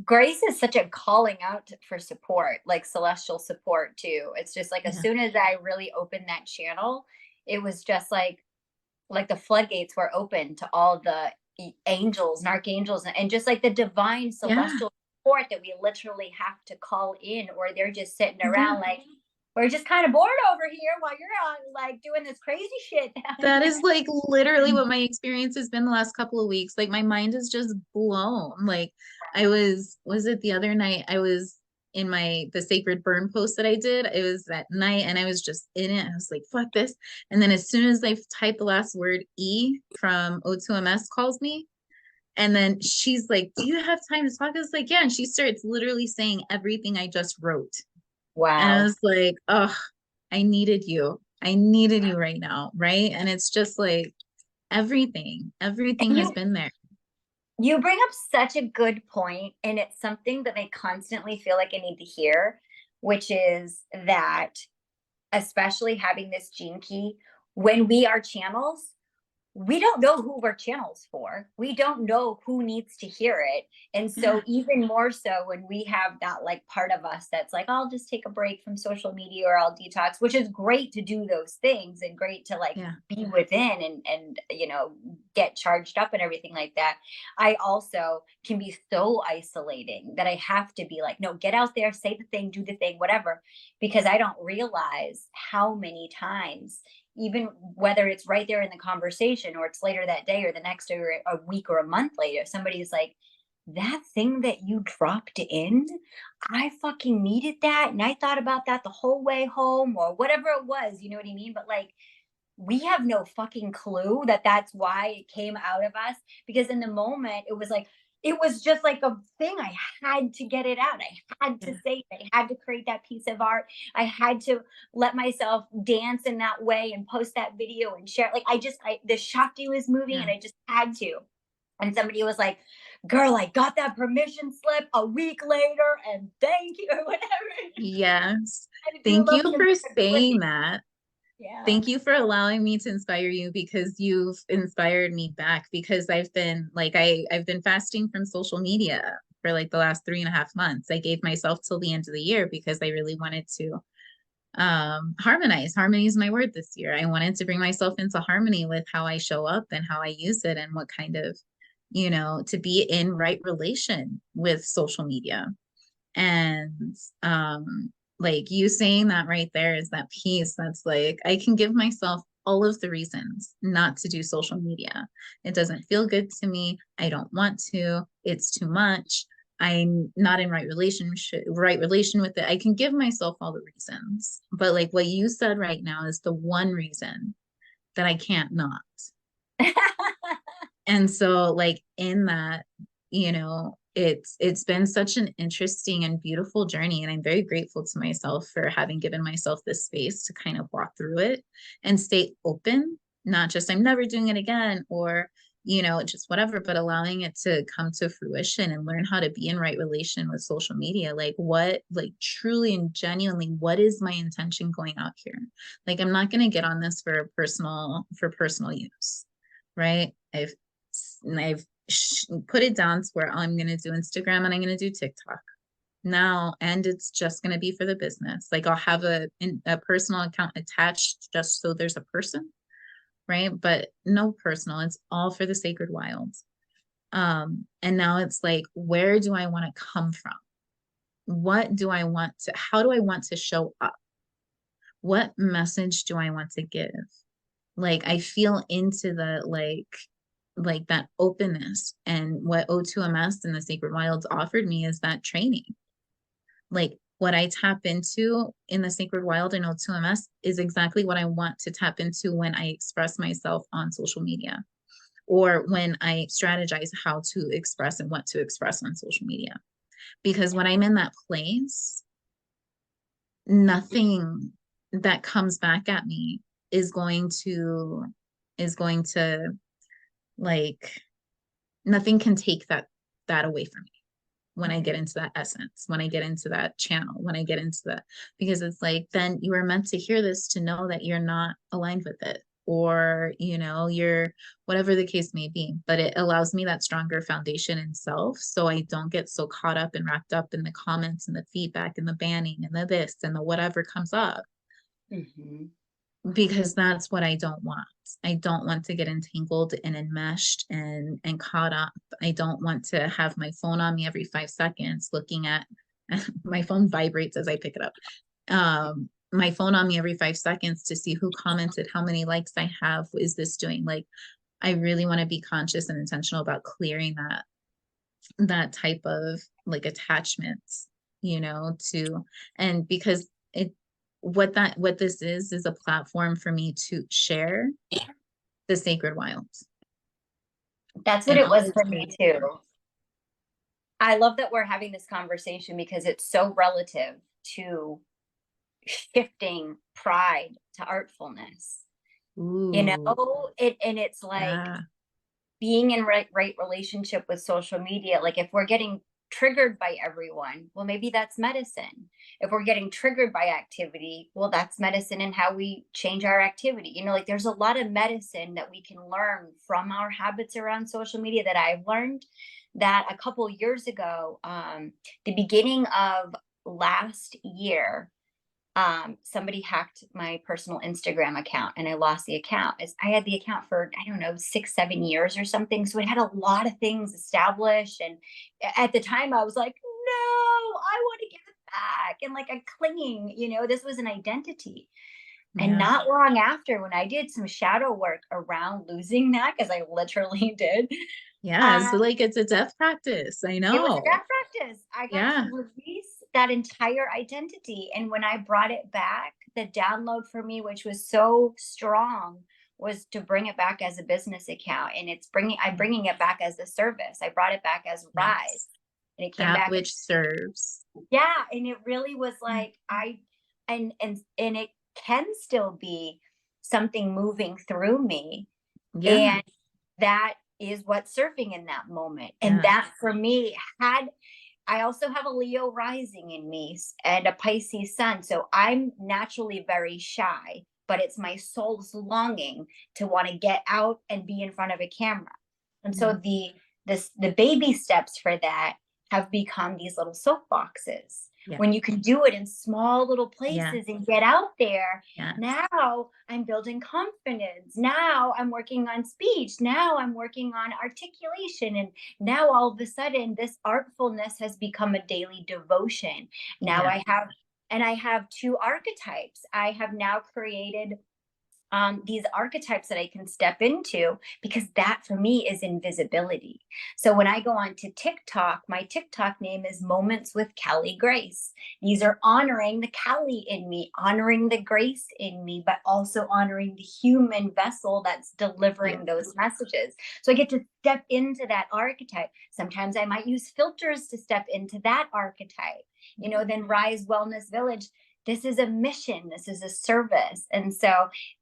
Grace is such a calling out for support, like celestial support too. It's just like as Yeah. soon as I really opened that channel, it was just like the floodgates were open to all the angels and archangels and just like the divine Yeah. celestial support that we literally have to call in, or they're just sitting Yeah. around like we're just kind of bored over here while you're on like doing this crazy shit down That here. is like literally what my experience has been the last couple of weeks. Like my mind is just blown. Like was it the other night? I was in the sacred burn post that I did. It was that night and I was just in it. I was like, fuck this. And then as soon as I typed the last word E from O2MS calls me, and then she's like, do you have time to talk? I was like, yeah. And she starts literally saying everything I just wrote. And I Wow. was like, oh, I needed you. I needed you right now. Right. And it's just like everything And has you been there. you bring up such a good point, and it's something that I constantly feel like I need to hear, which is that especially having this gene key, when we are channels, we don't know who we're channels for. We don't know who needs to hear it. And Yeah. so, even more so, when we have that like part of us that's like, I'll just take a break from social media or I'll detox, which is great to do those things and great to like Yeah. be within and get charged up and everything like that. I also can be so isolating that I have to be like, no, get out there, say the thing, do the thing, whatever, because I don't realize how many times, even whether it's right there in the conversation or it's later that day or the next day or a week or a month later, somebody's like, that thing that you dropped in, I fucking needed that. And I thought about that the whole way home or whatever it was. You know what I mean? But like, we have no fucking clue that that's why it came out of us, because in the moment it was like it was just like a thing. I had to get it out. I had to Yeah. say it. I had to create that piece of art. I had to let myself dance in that way and post that video and share. Like the Shakti was moving Yeah. and I just had to. And somebody was like, girl, I got that permission slip a week later and thank you or whatever. Yes. I had to do a Thank little you bit of for saying visibility. that. Yeah. Thank you for allowing me to inspire you because you've inspired me back because I've been fasting from social media for like the last 3.5 months. I gave myself till the end of the year because I really wanted to harmony is my word this year. I wanted to bring myself into harmony with how I show up and how I use it and what kind of, to be in right relation with social media. And like you saying that right there is that piece that's like I can give myself all of the reasons not to do social media. It doesn't feel good to me. I don't want to. It's too much. I'm not in right relation with it. I can give myself all the reasons. But like what you said right now is the one reason that I can't not. And so like in that, it's been such an interesting and beautiful journey, and I'm very grateful to myself for having given myself this space to kind of walk through it and stay open, not just I'm never doing it again, or you know, just whatever, but allowing it to come to fruition and learn how to be in right relation with social media. Like what, like truly and genuinely, what is my intention going out here? Like, I'm not going to get on this for personal use, right? I've put it down to where I'm going to do Instagram and I'm going to do TikTok now, and it's just going to be for the business. Like I'll have a personal account attached just so there's a person, right? But no personal, it's all for the sacred wilds. And now it's like, where do I want to come from? What do I want to, how do I want to show up? What message do I want to give? Like I feel into the like that openness, and what O2MS and the sacred wilds offered me is that training. Like what I tap into in the sacred wild and O2MS is exactly what I want to tap into when I express myself on social media, or when I strategize how to express and what to express on social media. Because when I'm in that place, nothing that comes back at me is going to like, nothing can take that away from me when I get into that essence, when I get into that channel, when I get into that, because it's like, then you were meant to hear this to know that you're not aligned with it, or, you know, you're whatever the case may be. But it allows me that stronger foundation in self. So I don't get so caught up and wrapped up in the comments and the feedback and the banning and the this and the whatever comes up, Mm-hmm. because that's what I don't want. I don't want to get entangled and enmeshed and caught up. I don't want to have my phone on me every 5 seconds looking at my phone vibrates as I pick it up. My phone on me every 5 seconds to see who commented, how many likes I have, what is this doing? Like I really want to be conscious and intentional about clearing that type of like attachments, you know, to, and because it, what this is a platform for me to share the sacred wilds That's what and it all was that's for me there. too. I love that we're having this conversation because it's so relative to shifting pride to artfulness. You Ooh, know, and it's like yeah, being in right relationship with social media. Like if we're getting triggered by everyone, well, maybe that's medicine. If we're getting triggered by activity, well, that's medicine and how we change our activity. You know, like there's a lot of medicine that we can learn from our habits around social media that I've learned that a couple years ago, the beginning of last year, somebody hacked my personal Instagram account and I lost the account. As I had the account for, I don't know, 6, 7 years or something. So it had a lot of things established. And at the time I was like, no, I want to get it back. And like a clinging, you know, this was an identity. And yeah, not long after, when I did some shadow work around losing that, because I literally did, yeah. uh, So like it's a death practice. I it was a know. death practice. I got to Yeah, release that entire identity. And when I brought it back, the download for me, which was so strong, was to bring it back as a business account. And I'm bringing it back as a service. I brought it back as Rise. yes, And it came that back. which serves. Yeah. And it really was Mm. like, and it can still be something moving through me. Yeah, And that is what's surfing in that moment. And yeah, that for me had, I also have a Leo rising in me and a Pisces sun. So I'm naturally very shy, but it's my soul's longing to want to get out and be in front of a camera. And so mm, the baby steps for that have become these little soapboxes. yeah, When you can do it in small little yeah, places and get out there, yes, now I'm building confidence. Now I'm working on speech. Now I'm working on articulation. And now all of a sudden, this artfulness has become a daily devotion. Now yeah, I have two archetypes. I have now created these archetypes that I can step into, because that for me is invisibility. So when I go on to TikTok, my TikTok name is Moments with Callie Grace. These are honoring the Callie in me, honoring the grace in me, but also honoring the human vessel that's yeah, delivering those messages. So I get to step into that archetype. Sometimes I might use filters to step into that archetype. You know, then Rise Wellness Village, this is a mission, this is a service. And so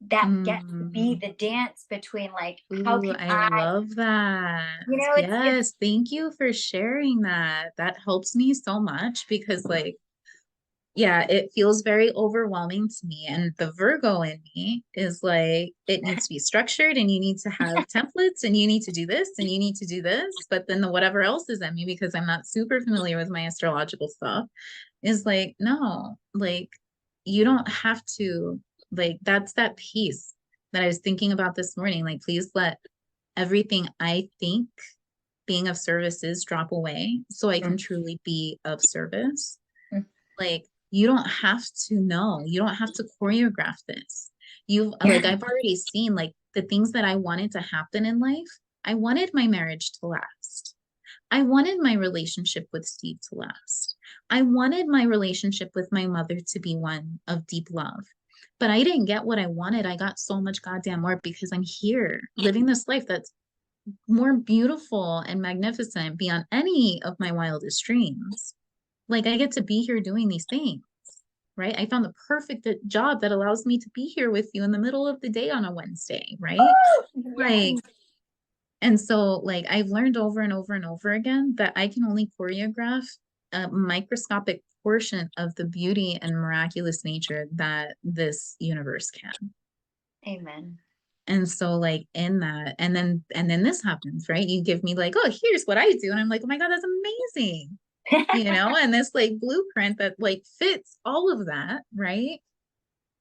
that gets to be Mm. the dance between like, how Ooh, can I I, love that. you know, it's Yes, thank you for sharing that. That helps me so much because, like, yeah, it feels very overwhelming to me. And the Virgo in me is like, it needs to be structured and you need to have templates and you need to do this and you need to do this. But then the whatever else is in me, because I'm not super familiar with my astrological stuff, is like, no, like, you don't have to, like, that's that piece that I was thinking about this morning. Like, please let everything I think being of service is drop away so I can truly be of service. Like, you don't have to know, you don't have to choreograph this. You've like, yeah, I've already seen like the things that I wanted to happen in life. I wanted my marriage to last. I wanted my relationship with Steve to last. I wanted my relationship with my mother to be one of deep love. But I didn't get what I wanted. I got so much goddamn more because I'm here living this life that's more beautiful and magnificent beyond any of my wildest dreams. Like, I get to be here doing these things, right? I found the perfect job that allows me to be here with you in the middle of the day on a Wednesday, right? Like, yes. and so like I've learned over and over and over again that I can only choreograph a microscopic portion of the beauty and miraculous nature that this universe can. Amen. And so like in that, and then this happens, right? You give me like, oh, here's what I do. And I'm like, oh my God, that's amazing. And this like blueprint that like fits all of that, right?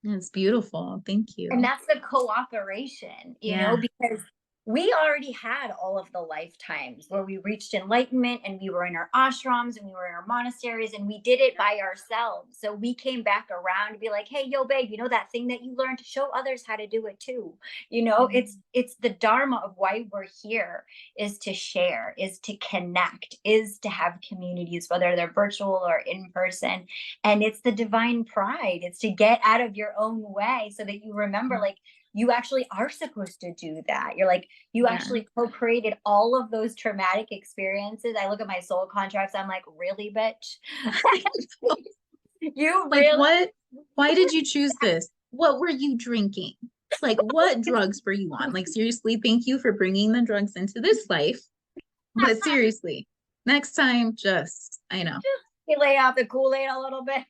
And it's beautiful. Thank And you. that's the cooperation, Yeah. because we already had all of the lifetimes where we reached enlightenment and we were in our ashrams and we were in our monasteries and we did it by ourselves. So we came back around to be like, hey, yo, babe, that thing that you learned, to show others how to do it too. It's the dharma of why we're here, is to share, is to connect, is to have communities, whether they're virtual or in person. And it's the divine pride. It's to get out of your own way so that you remember, like, you actually are supposed to do that. You're like, you Yeah. actually co-created all of those traumatic experiences. I look at my soul contracts, I'm like, really, bitch? You Like, really? what? Why did you choose this? What were you drinking? Like, what drugs were you on? Like, seriously, thank you for bringing the drugs into this life. But seriously, next time, I know. You lay out the Kool-Aid a little bit.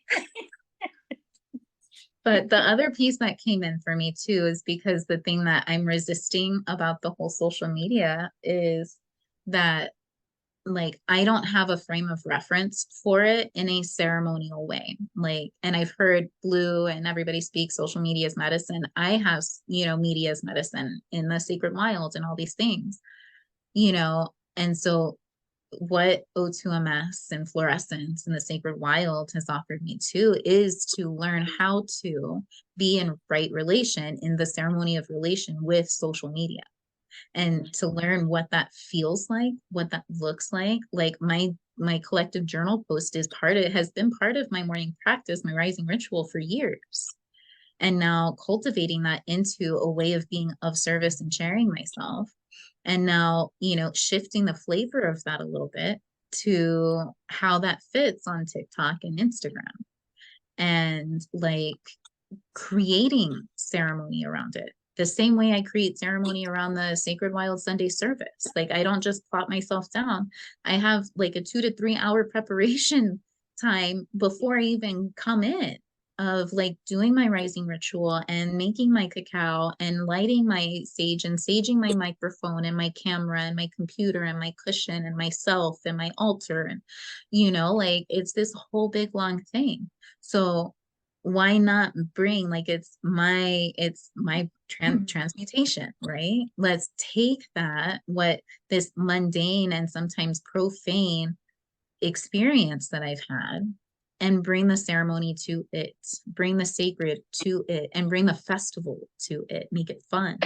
But the other piece that came in for me too is because the thing that I'm resisting about the whole social media is that like I don't have a frame of reference for it in a ceremonial way. Like, and I've heard Blue and everybody speak social media as medicine. I have, media as medicine in the sacred wild and all these things, and so what O2MS and fluorescence and the sacred wild has offered me too is to learn how to be in right relation in the ceremony of relation with social media and to learn what that feels like, what that looks like. Like my collective journal post has been part of my morning practice, my rising ritual for years. And now cultivating that into a way of being of service and sharing myself. And now, shifting the flavor of that a little bit to how that fits on TikTok and Instagram and like creating ceremony around it the same way I create ceremony around the Sacred Wild Sunday service. Like, I don't just plop myself down. I have like a 2 to 3 hour preparation time before I even come in of like doing my rising ritual and making my cacao and lighting my sage and saging my microphone and my camera and my computer and my cushion and myself and my altar. And, like it's this whole big long thing. So why not bring like it's my transmutation, right? Let's take that, what this mundane and sometimes profane experience that I've had, and bring the ceremony to it, bring the sacred to it, and bring the festival to it, make it fun,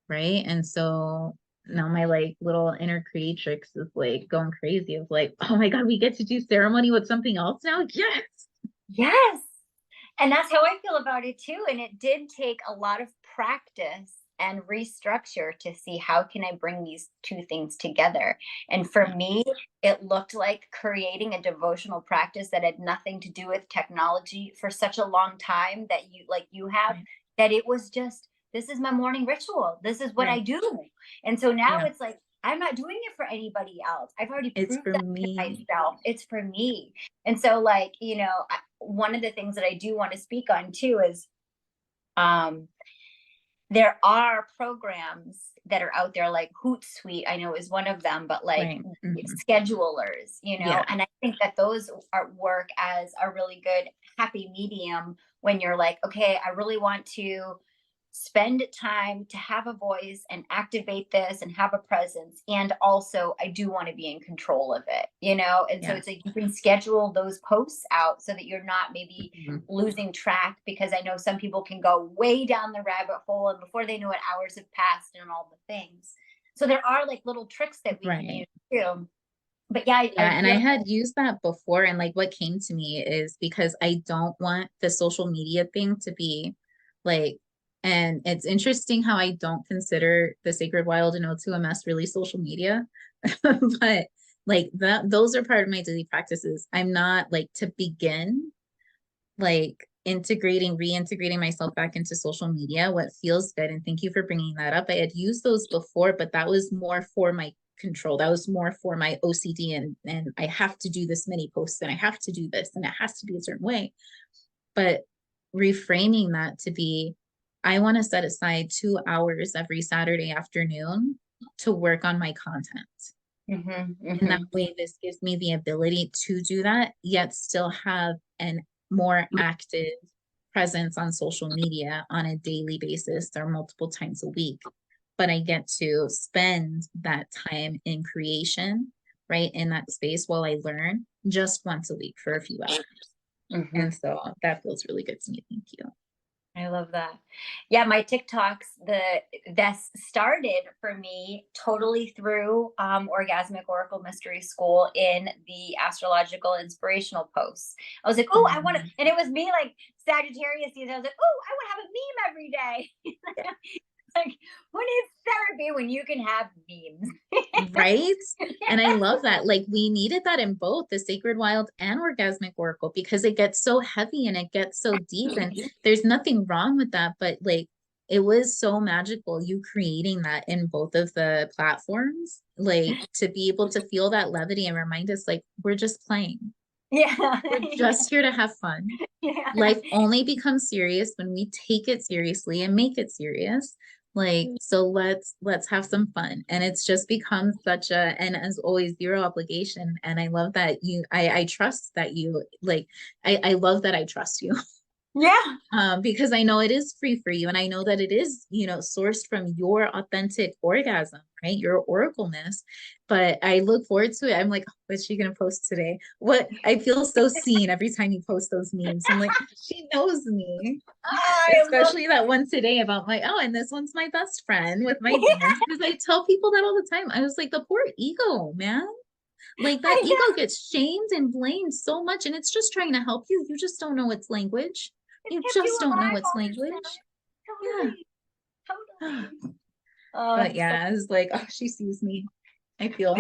right? And so now my like little inner creatrix is like going crazy of like, oh my God, we get to do ceremony with something else now. Yes. Yes. And that's how I feel about it too. And it did take a lot of practice and restructure to see how can I bring these two things together. And for me, it looked like creating a devotional practice that had nothing to do with technology for such a long time that you have, Right. that it was just, this is my morning ritual. This is what I Right. do. And so now Yeah. it's like, I'm not doing it for anybody else. I've already It's proved for that to me. myself. It's for me. And so, like, one of the things that I do want to speak on too is, um, there are programs that are out there, like Hootsuite, I know is one of them, but like Right. Hmm. schedulers, Yeah. and I think that those work as a really good happy medium when you're like, okay, I really want to spend time to have a voice and activate this and have a presence. And also, I do want to be in control of it, And so Yeah. it's like you can schedule those posts out so that you're not maybe Mhm. losing track, because I know some people can go way down the rabbit hole and before they know it, hours have passed and all the things. So there are like little tricks that we can Right. use too. But yeah, I Yeah, and I feel had used that before, and like what came to me is because I don't want the social media thing to be like, and it's interesting how I don't consider the Sacred Wild and O2MS really social media, but like those are part of my daily practices. I'm not like to begin like reintegrating myself back into social media, what feels good. And thank you for bringing that up. I had used those before, but that was more for my control. That was more for my OCD and I have to do this many posts and I have to do this and it has to be a certain way. But reframing that to be, I want to set aside 2 hours every Saturday afternoon to work on my content. Mhm, And that mhm. way, this gives me the ability to do that, yet still have an more active presence on social media on a daily basis or multiple times a week. But I get to spend that time in creation, right, in that space while I learn just once a week for a few hours. And Mhm. so that feels really good to me. Thank you. I love that. Yeah, my TikToks, this started for me totally through Orgasmic Oracle Mystery School in the astrological inspirational posts. I was like, oh, I want to, Mhm. and it was me like Sagittarius season. I was like, oh, I want to have a meme every day. Like, who needs therapy when you can have memes? Right? And I love that. Like we needed that in both the Sacred Wild and Orgasmic Oracle because it gets so heavy and it gets so deep and there's nothing wrong with that, but like it was so magical you creating that in both of the platforms, like to be able to feel that levity and remind us like we're just playing. Yeah. We're just here to have fun. Yeah. Life only becomes serious when we take it seriously and make it serious. Like, so let's have some fun. And it's just become such a, and as always, zero obligation. And I love that I trust that you like, I love that I trust you. Yeah. Because I know it is free for you. And I know that it is, sourced from your authentic orgasm, right? Your oracleness. But I look forward to it. I'm like, oh, what's she going to post today? What I feel so seen every time you post those memes. I'm like, she knows me. I love Especially that one today about and this one's my best friend with my dance. Because I tell people that all the time. I was like, the poor ego, man. Like that ego it. gets shamed and blamed so much, and it's just trying to help you. You just don't know its language. It's You kept you just don't know alive its all this time. language. Totally. Yeah. Totally. Oh, But so yeah, it's like, oh, she sees me. I feel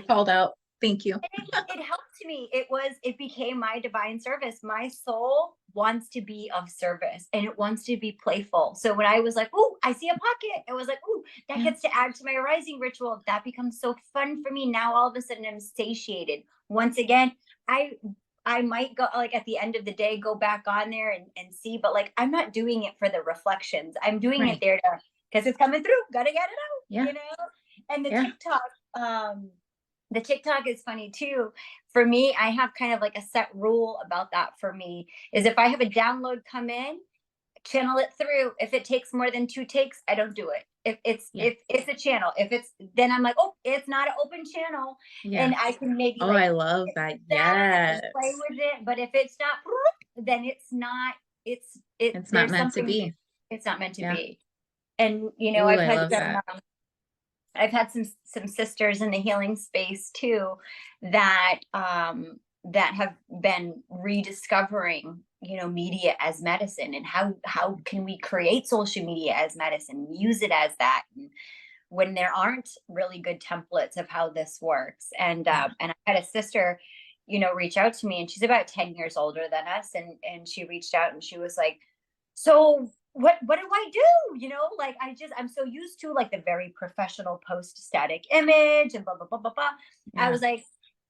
called out. Thank you. it helped me. It became my divine service. My soul wants to be of service and it wants to be playful. So when I was like, oh, I see a pocket, it was like, oh, that Yeah. gets to add to my rising ritual. That becomes so fun for me. Now all of a sudden I'm satiated. Once again, I I might go like at the end of the day, go back on there and see, but like I'm not doing it for the reflections. I'm doing it Right. there to because it's coming through. Gotta get it out, Yeah. And Yeah. um the TikTok is funny too. For me, I have kind of like a set rule about that for me is if I have a download come in, channel it through. If it takes more than 2 takes, I don't do it. Yeah. If it's a channel, if it's then I'm like, oh, it's not an open channel. Yeah. And I can maybe Oh, like I love that. that and Yes. play with it. But if it's not, then it's not, It's not there's meant to something be. it's not meant to Yeah. be. And Ooh, I love that. I've had some sisters in the healing space too that that have been rediscovering, media as medicine, and how can we create social media as medicine, use it as that, and when there aren't really good templates of how this works. Yeah. And I had a sister, reach out to me, and she's about 10 years older than us, and she reached out and she was like, so what do I do? Like, I'm so used to like the very professional post static image and blah blah blah blah blah. I Yeah. was like,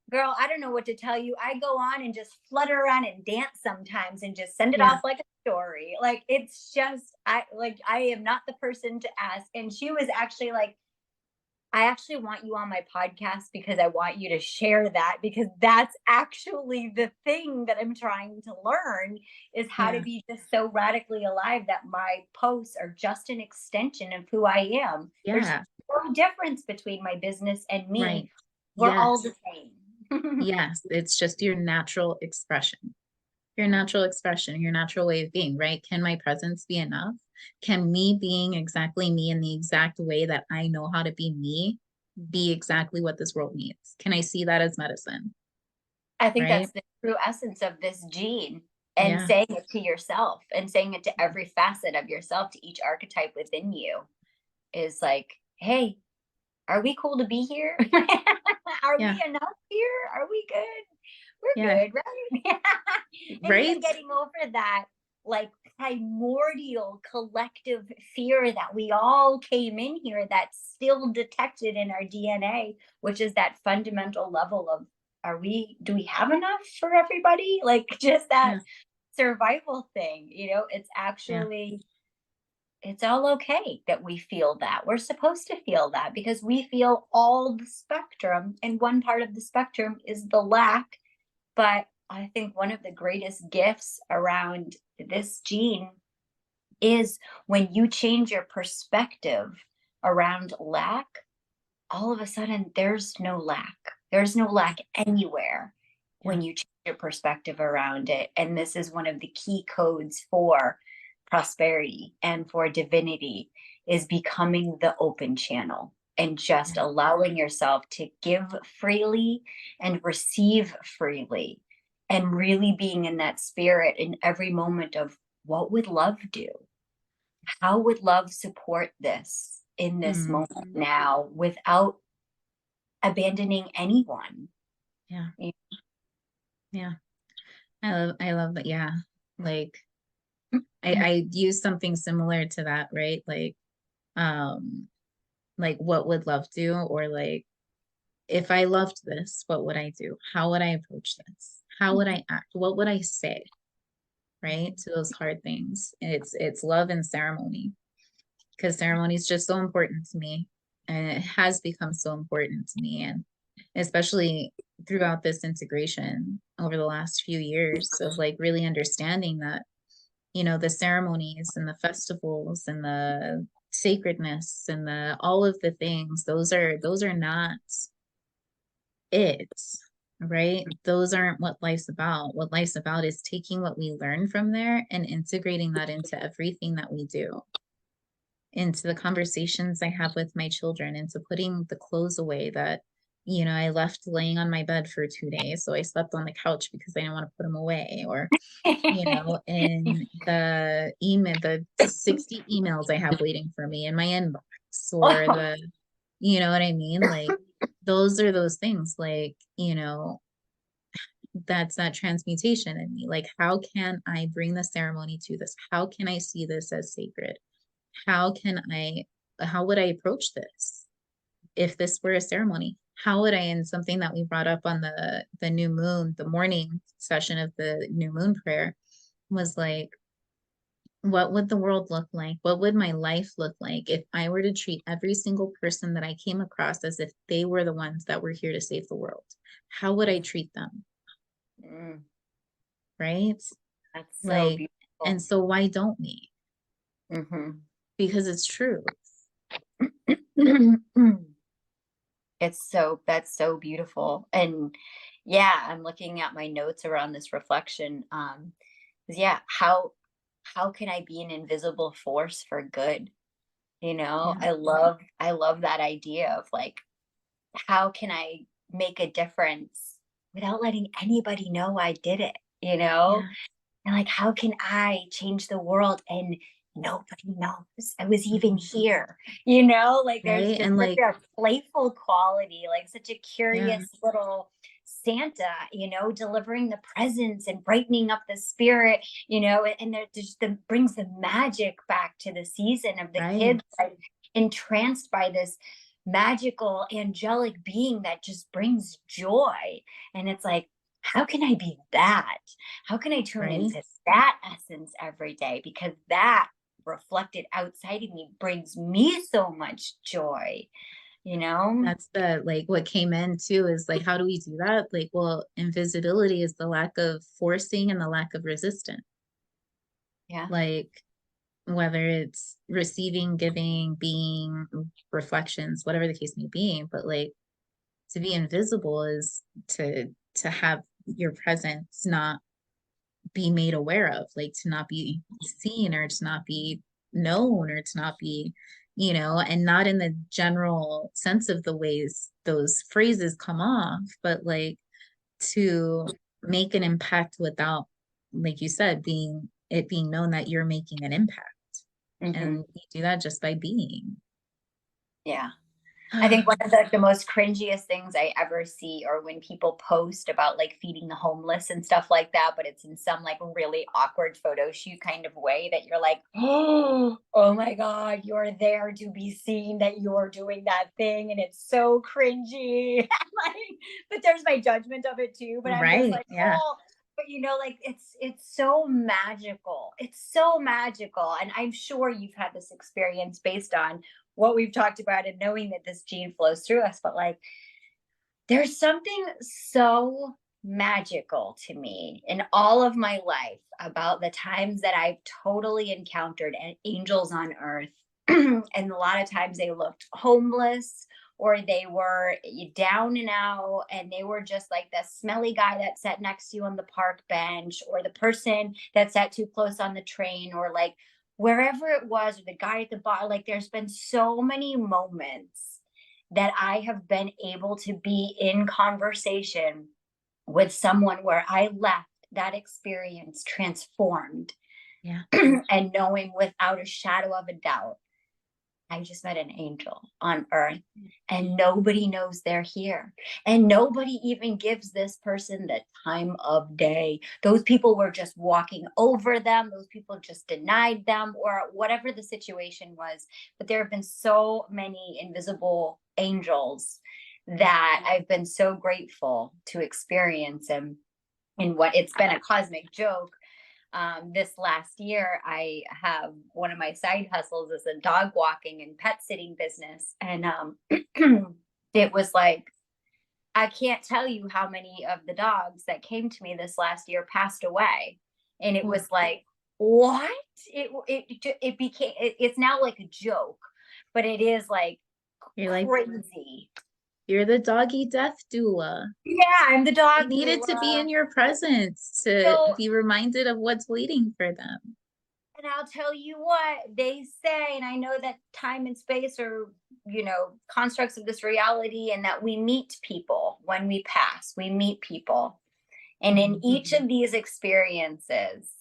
girl, I don't know what to tell you. I go on and just flutter around and dance sometimes and just send it Yeah. off like a story. Like, it's just, I am not the person to ask. And she was actually like, I actually want you on my podcast because I want you to share that, because that's actually the thing that I'm trying to learn, is how to Yeah. be just so radically alive that my posts are just an extension of who I am. There's Yeah. no difference between my business and Right. me. We're all Yes. the same. Yes. It's just your natural expression. Your natural expression, your natural way of being, right? Can my presence be enough? Can me being exactly me in the exact way that I know how to be me be exactly what this world needs? Can I see that as medicine? I think Right? that's the true essence of this gene. And Yeah. saying it to yourself, and saying it to every facet of yourself, to each archetype within you, is like, hey, are we cool to be here? Are Yeah. we enough here? Are we good? We're Yeah. good, right? And even Right? getting over that, like, primordial collective fear that we all came in here, that's still detected in our DNA, which is that fundamental level of, do we have enough for everybody? Like, just that Yeah. survival thing, it's Yeah. actually, it's all okay that we feel that. We're supposed to feel that because we feel all the spectrum. And one part of the spectrum is the lack. But I think one of the greatest gifts around this gene is when you change your perspective around lack, all of a sudden there's no lack. There's no lack anywhere Yeah. when you change your perspective around it. And this is one of the key codes for prosperity and for divinity, is becoming the open channel and just Yeah. allowing yourself to give freely and receive freely, and really being in that spirit in every moment of, what would love do? How would love support this in this Mm. moment now, without abandoning anyone? Yeah. Y- Yeah. I love that. Yeah. Like I use something similar to that, right? Um, like what would love do? Or like, if I loved this, what would I do? How would I approach this? How would I act? What would I say? Right? To those hard things. It's love and ceremony, because ceremony is just so important to me, and it has become so important to me, and especially throughout this integration over the last few years of like really understanding that, the ceremonies and the festivals and the sacredness and the all of the things, those are not it, right? Those aren't what life's about. What life's about is taking what we learn from there and integrating that into everything that we do, into the conversations I have with my children, into putting the clothes away that, I left laying on my bed for 2 days. So I slept on the couch because I didn't want to put them away. Or, in the email, the 60 emails I have waiting for me in my inbox, or you know what I mean? Like, those are those things, like, that's that transmutation in me. Like, how can I bring the ceremony to this? How can I see this as sacred? How can I, how would I approach this if this were a ceremony? How would I, and something that we brought up on the new moon, the morning session of the new moon prayer, was like, what would the world look like? What would my life look like if I were to treat every single person that I came across as if they were the ones that were here to save the world? How would I treat them? Mm, Right? that's so Like, and beautiful. so why don't we? Mhm. Because it's true. That's so beautiful. And yeah, I'm looking at my notes around this reflection. 'Cause yeah, how can I be an invisible force for good? Yeah. I love that idea of like, how can I make a difference without letting anybody know I did it, you know? Yeah. And like, how can I change the world and nobody knows I was even Mhm. here? You know, like there's Right. just And such like, a playful quality, like such a yeah, curious little Santa, you know, delivering the presents and brightening up the spirit, you know, and there just brings the magic back to the season of the right. kids, like entranced by this magical angelic being that just brings joy. And it's like, how can I be that? How can I turn Right. into that essence every day? Because that reflected outside of me brings me so much joy, you know? That's the like what came in too is like, how do we do that? Like, well, invisibility is the lack of forcing and the lack of resistance. Yeah. Like, whether it's receiving, giving, being, reflections, whatever the case may be, but like to be invisible is to have your presence not be made aware of, like to not be seen or to not be known or to not be, and not in the general sense of the ways those phrases come off, but like to make an impact without, like you said, being known that you're making an impact. Hmm. And you do that just by being. Yeah. I think one of the most cringiest things I ever see are when people post about like feeding the homeless and stuff like that, but it's in some like really awkward photo shoot kind of way that you're like, oh my God, you're there to be seen that you're doing that thing. And it's so cringy. Like, but there's my judgment of it too. But I'm just Right. like, Yeah. oh, but you know, like it's so magical. It's so magical. And I'm sure you've had this experience based on what we've talked about and knowing that this gene flows through us, but like there's something so magical to me in all of my life about the times that I've totally encountered angels on earth. And a lot of times they looked homeless or they were down and out, and they were just like the smelly guy that sat next to you on the park bench, or the person that sat too close on the train, or like wherever it was, or the guy at the bar. Like there's been so many moments that I have been able to be in conversation with someone where I left that experience transformed Yeah. and knowing without a shadow of a doubt, I just met an angel on earth and nobody knows they're here. And nobody even gives this person the time of day. Those people were just walking over them. Those people just denied them, or whatever the situation was. But there have been so many invisible angels that I've been so grateful to experience. And in what it's been a cosmic joke, this last year, I have one of my side hustles is a dog walking and pet sitting business. And it was like, I can't tell you how many of the dogs that came to me this last year passed away. And it Ooh, was like, what? It became, it's now like a joke, but it is like you're like, crazy. you're the doggy death doula. Yeah, I'm the They dog needed to be doula. in your presence to So be reminded of what's waiting for them. and I'll tell you what they say, and I know that time and space are, constructs of this reality, and that we meet people when we pass, we meet people. And in each of these experiences,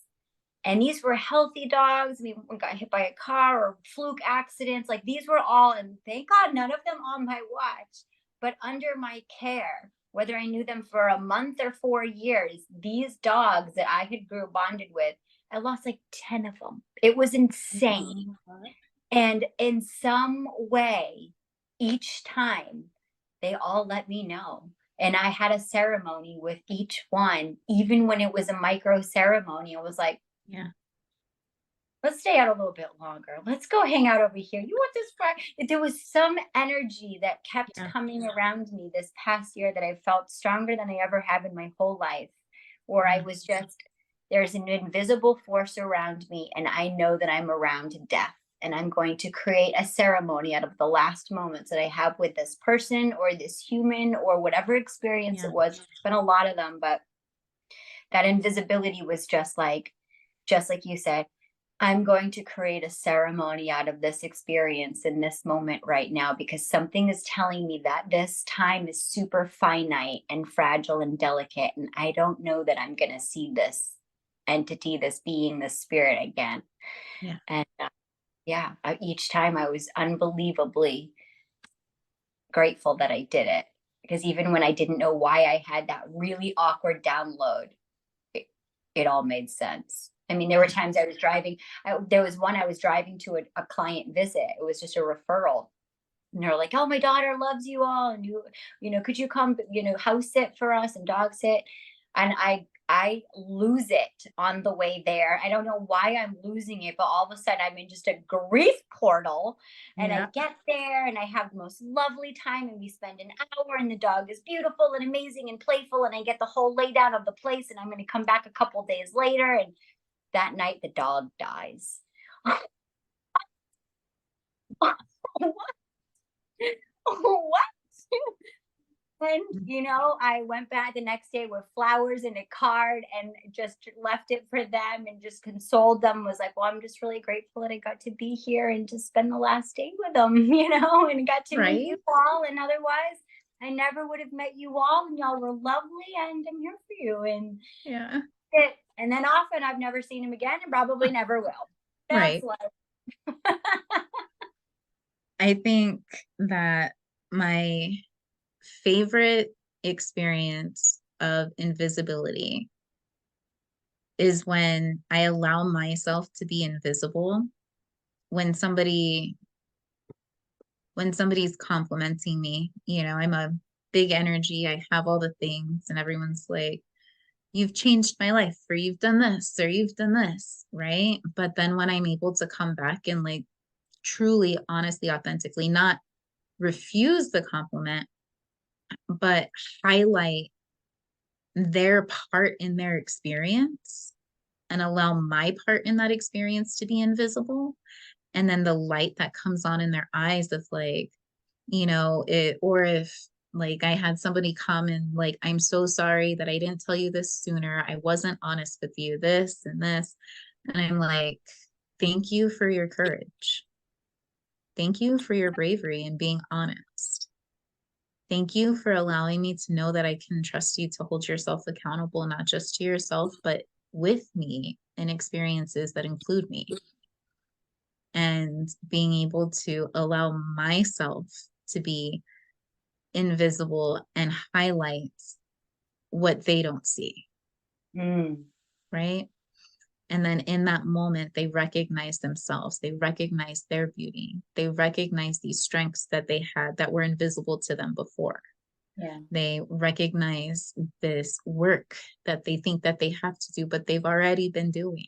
and these were healthy dogs, we got hit by a car or fluke accidents, like these were all, and thank God none of them on my watch, but under my care, whether I knew them for a month or 4 years, these dogs that I had grew bonded with, I lost like 10 of them. It was insane. And in some way, each time, they all let me know. And I had a ceremony with each one, even when it was a micro ceremony. I was like, Yeah. let's stay out a little bit longer. Let's go hang out over here. You want this fry? There was some energy that kept Yeah. coming around me this past year that I felt stronger than I ever have in my whole life, where I Yeah. was just, there's an invisible force around me, and I know that I'm around death. And I'm going to create a ceremony out of the last moments that I have with this person or this human or whatever experience Yeah. it was. It's been a lot of them, but that invisibility was just like you said, I'm going to create a ceremony out of this experience in this moment right now, because something is telling me that this time is super finite and fragile and delicate. And I don't know that I'm going to see this entity, this being, this spirit again. Yeah. And yeah, each time I was unbelievably grateful that I did it. Because even when I didn't know why I had that really awkward download, it, it all made sense. I mean, there were Yeah. times I was driving. There was one I was driving to a client visit. It was just a referral. And they're like, "Oh, my daughter loves you all. And could you come, house sit for us and dog sit?" And I lose it on the way there. I don't know why I'm losing it, but all of a sudden I'm in just a grief portal. And I Yeah. get there and I have the most lovely time. And we spend an hour, and the dog is beautiful and amazing and playful. And I get the whole laydown of the place. And I'm going to come back a couple days later. And that night the dog dies. What? What? And, I went back the next day with flowers and a card and just left it for them and just consoled them. Was like, well, I'm just really grateful that I got to be here and to spend the last day with them, and got to meet you Right. all. And otherwise, I never would have met you all. And y'all were lovely. And I'm here for you. And Yeah. it. And then often I've never seen him again and probably never will. That's Right. life. I think that my favorite experience of invisibility is when I allow myself to be invisible when somebody's complimenting me. I'm a big energy, I have all the things, and everyone's like, "You've changed my life," or "You've done this," or "You've done this," right? But then when I'm able to come back and like truly, honestly, authentically, not refuse the compliment, but highlight their part in their experience and allow my part in that experience to be invisible. And then the light that comes on in their eyes of like, or if like I had somebody come and like, "I'm so sorry that I didn't tell you this sooner. I wasn't honest with you, this and this." And I'm like, "Thank you for your courage. Thank you for your bravery and being honest. Thank you for allowing me to know that I can trust you to hold yourself accountable, not just to yourself, but with me in experiences that include me." And being able to allow myself to be invisible and highlight what they don't see, Mm, right? And then in that moment, they recognize themselves, they recognize their beauty, they recognize these strengths that they had that were invisible to them before. yeah. They recognize this work that they think that they have to do, but they've already been doing.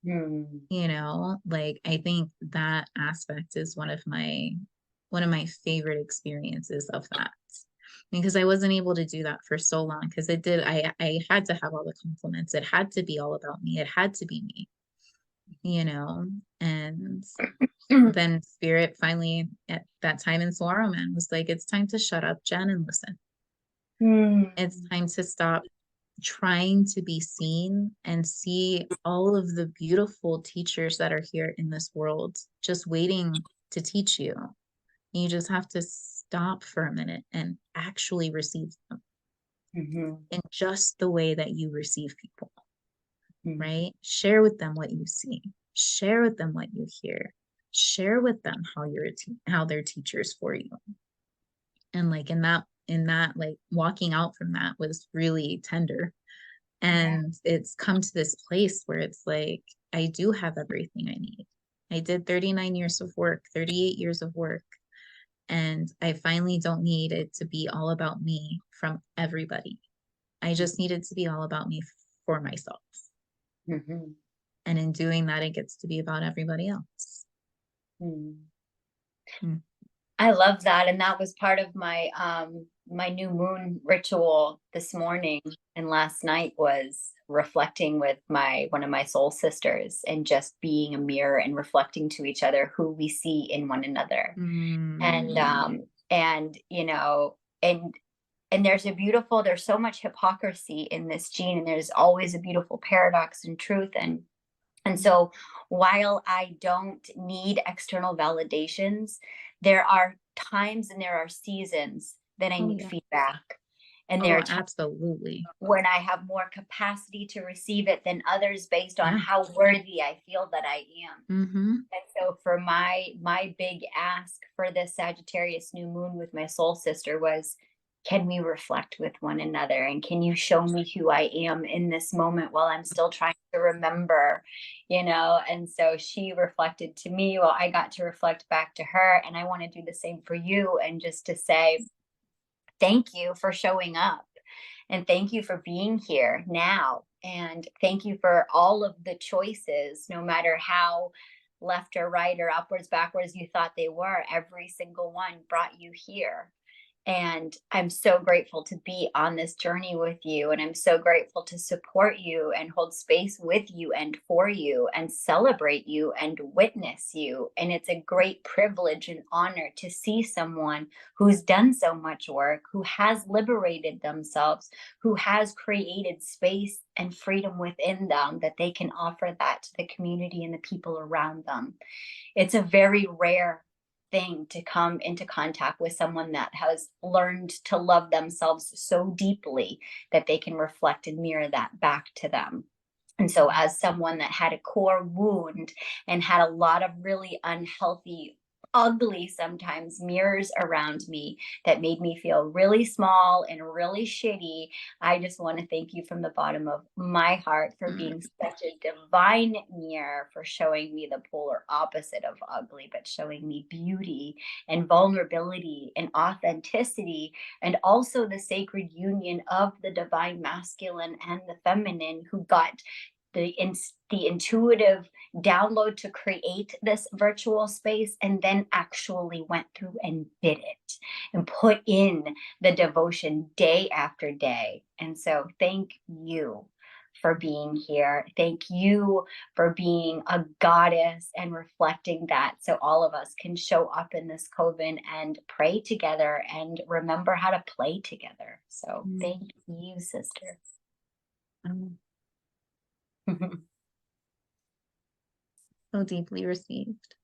Mm, Like I think that aspect is one of my favorite experiences of that, because I wasn't able to do that for so long, because I had to have all the compliments. It had to be all about me. It had to be me, and then spirit finally at that time in Sorrow Man was like, "It's time to shut up, Jen, and listen. It's mm, time to stop trying to be seen and see all of the beautiful teachers that are here in this world just waiting to teach you. You just have to stop for a minute and actually receive them mhm, in just the way that you receive people, mm, right? Share with them what you see, share with them what you hear, share with them how they're teachers for you." And like in that like walking out from that was really tender. yeah. And it's come to this place where it's like, I do have everything I need. I did 39 years of work, 38 years of work, and I finally don't need it to be all about me from everybody. I just need it to be all about me for myself. Mhm, And in doing that, it gets to be about everybody else. mm. Mm. I love that, and that was part of my new moon ritual this morning and last night, was reflecting with my one of my soul sisters and just being a mirror and reflecting to each other who we see in one another. And Mm. and there's so much hypocrisy in this gene, and there's always a beautiful paradox and truth. And And so while I don't need external validations, there are times and there are seasons that I Oh need yeah. feedback. And there Oh, are times absolutely. when I have more capacity to receive it than others based on Yeah. how worthy I feel that I am. Mm-hmm. And so for my big ask for this Sagittarius new moon with my soul sister was, can we reflect with one another, and can you show me who I am in this moment while I'm still trying to remember, And so she reflected to me while I got to reflect back to her, and I want to do the same for you, and just to say thank you for showing up, and thank you for being here now, and thank you for all of the choices, no matter how left or right or upwards backwards you thought they were. Every single one brought you here, and I'm so grateful to be on this journey with you. And I'm so grateful to support you and hold space with you and for you and celebrate you and witness you. And it's a great privilege and honor to see someone who's done so much work, who has liberated themselves, who has created space and freedom within them, that they can offer that to the community and the people around them. It's a very rare thing to come into contact with someone that has learned to love themselves so deeply that they can reflect and mirror that back to them. And so, as someone that had a core wound and had a lot of really unhealthy, ugly sometimes mirrors around me that made me feel really small and really shitty, I just want to thank you from the bottom of my heart for being such a divine mirror, for showing me the polar opposite of ugly, but showing me beauty and vulnerability and authenticity, and also the sacred union of the divine masculine and the feminine, who got the intuitive download to create this virtual space, and then actually went through and did it and put in the devotion day after day. And so thank you for being here. Thank you for being a goddess and reflecting that, so all of us can show up in this coven and pray together and remember how to play together. So thank you, sister. Um, so deeply received.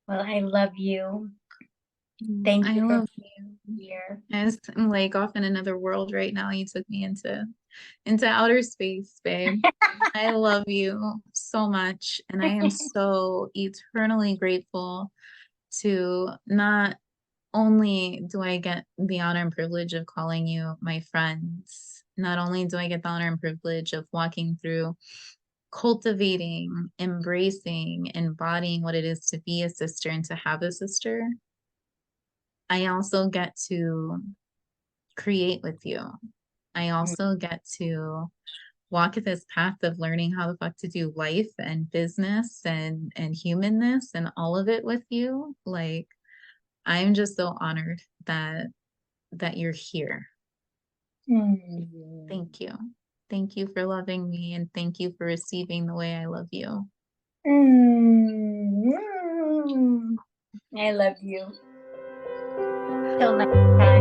Well, I love you. Thank I you for love being here. I'm like off in another world right now. You took me into outer space, babe. I love you so much, and I am so eternally grateful to not only do I get the honor and privilege of calling you my friends, not only do I get the honor and privilege of walking through cultivating, embracing, embodying what it is to be a sister and to have a sister, I also get to create with you. I also get to walk this path of learning how the fuck to do life and business and humanness and all of it with you. Like, I'm just so honored that you're here. Mm. Thank you. Thank you for loving me, and thank you for receiving the way I love you. Mm. I love you. Till next time.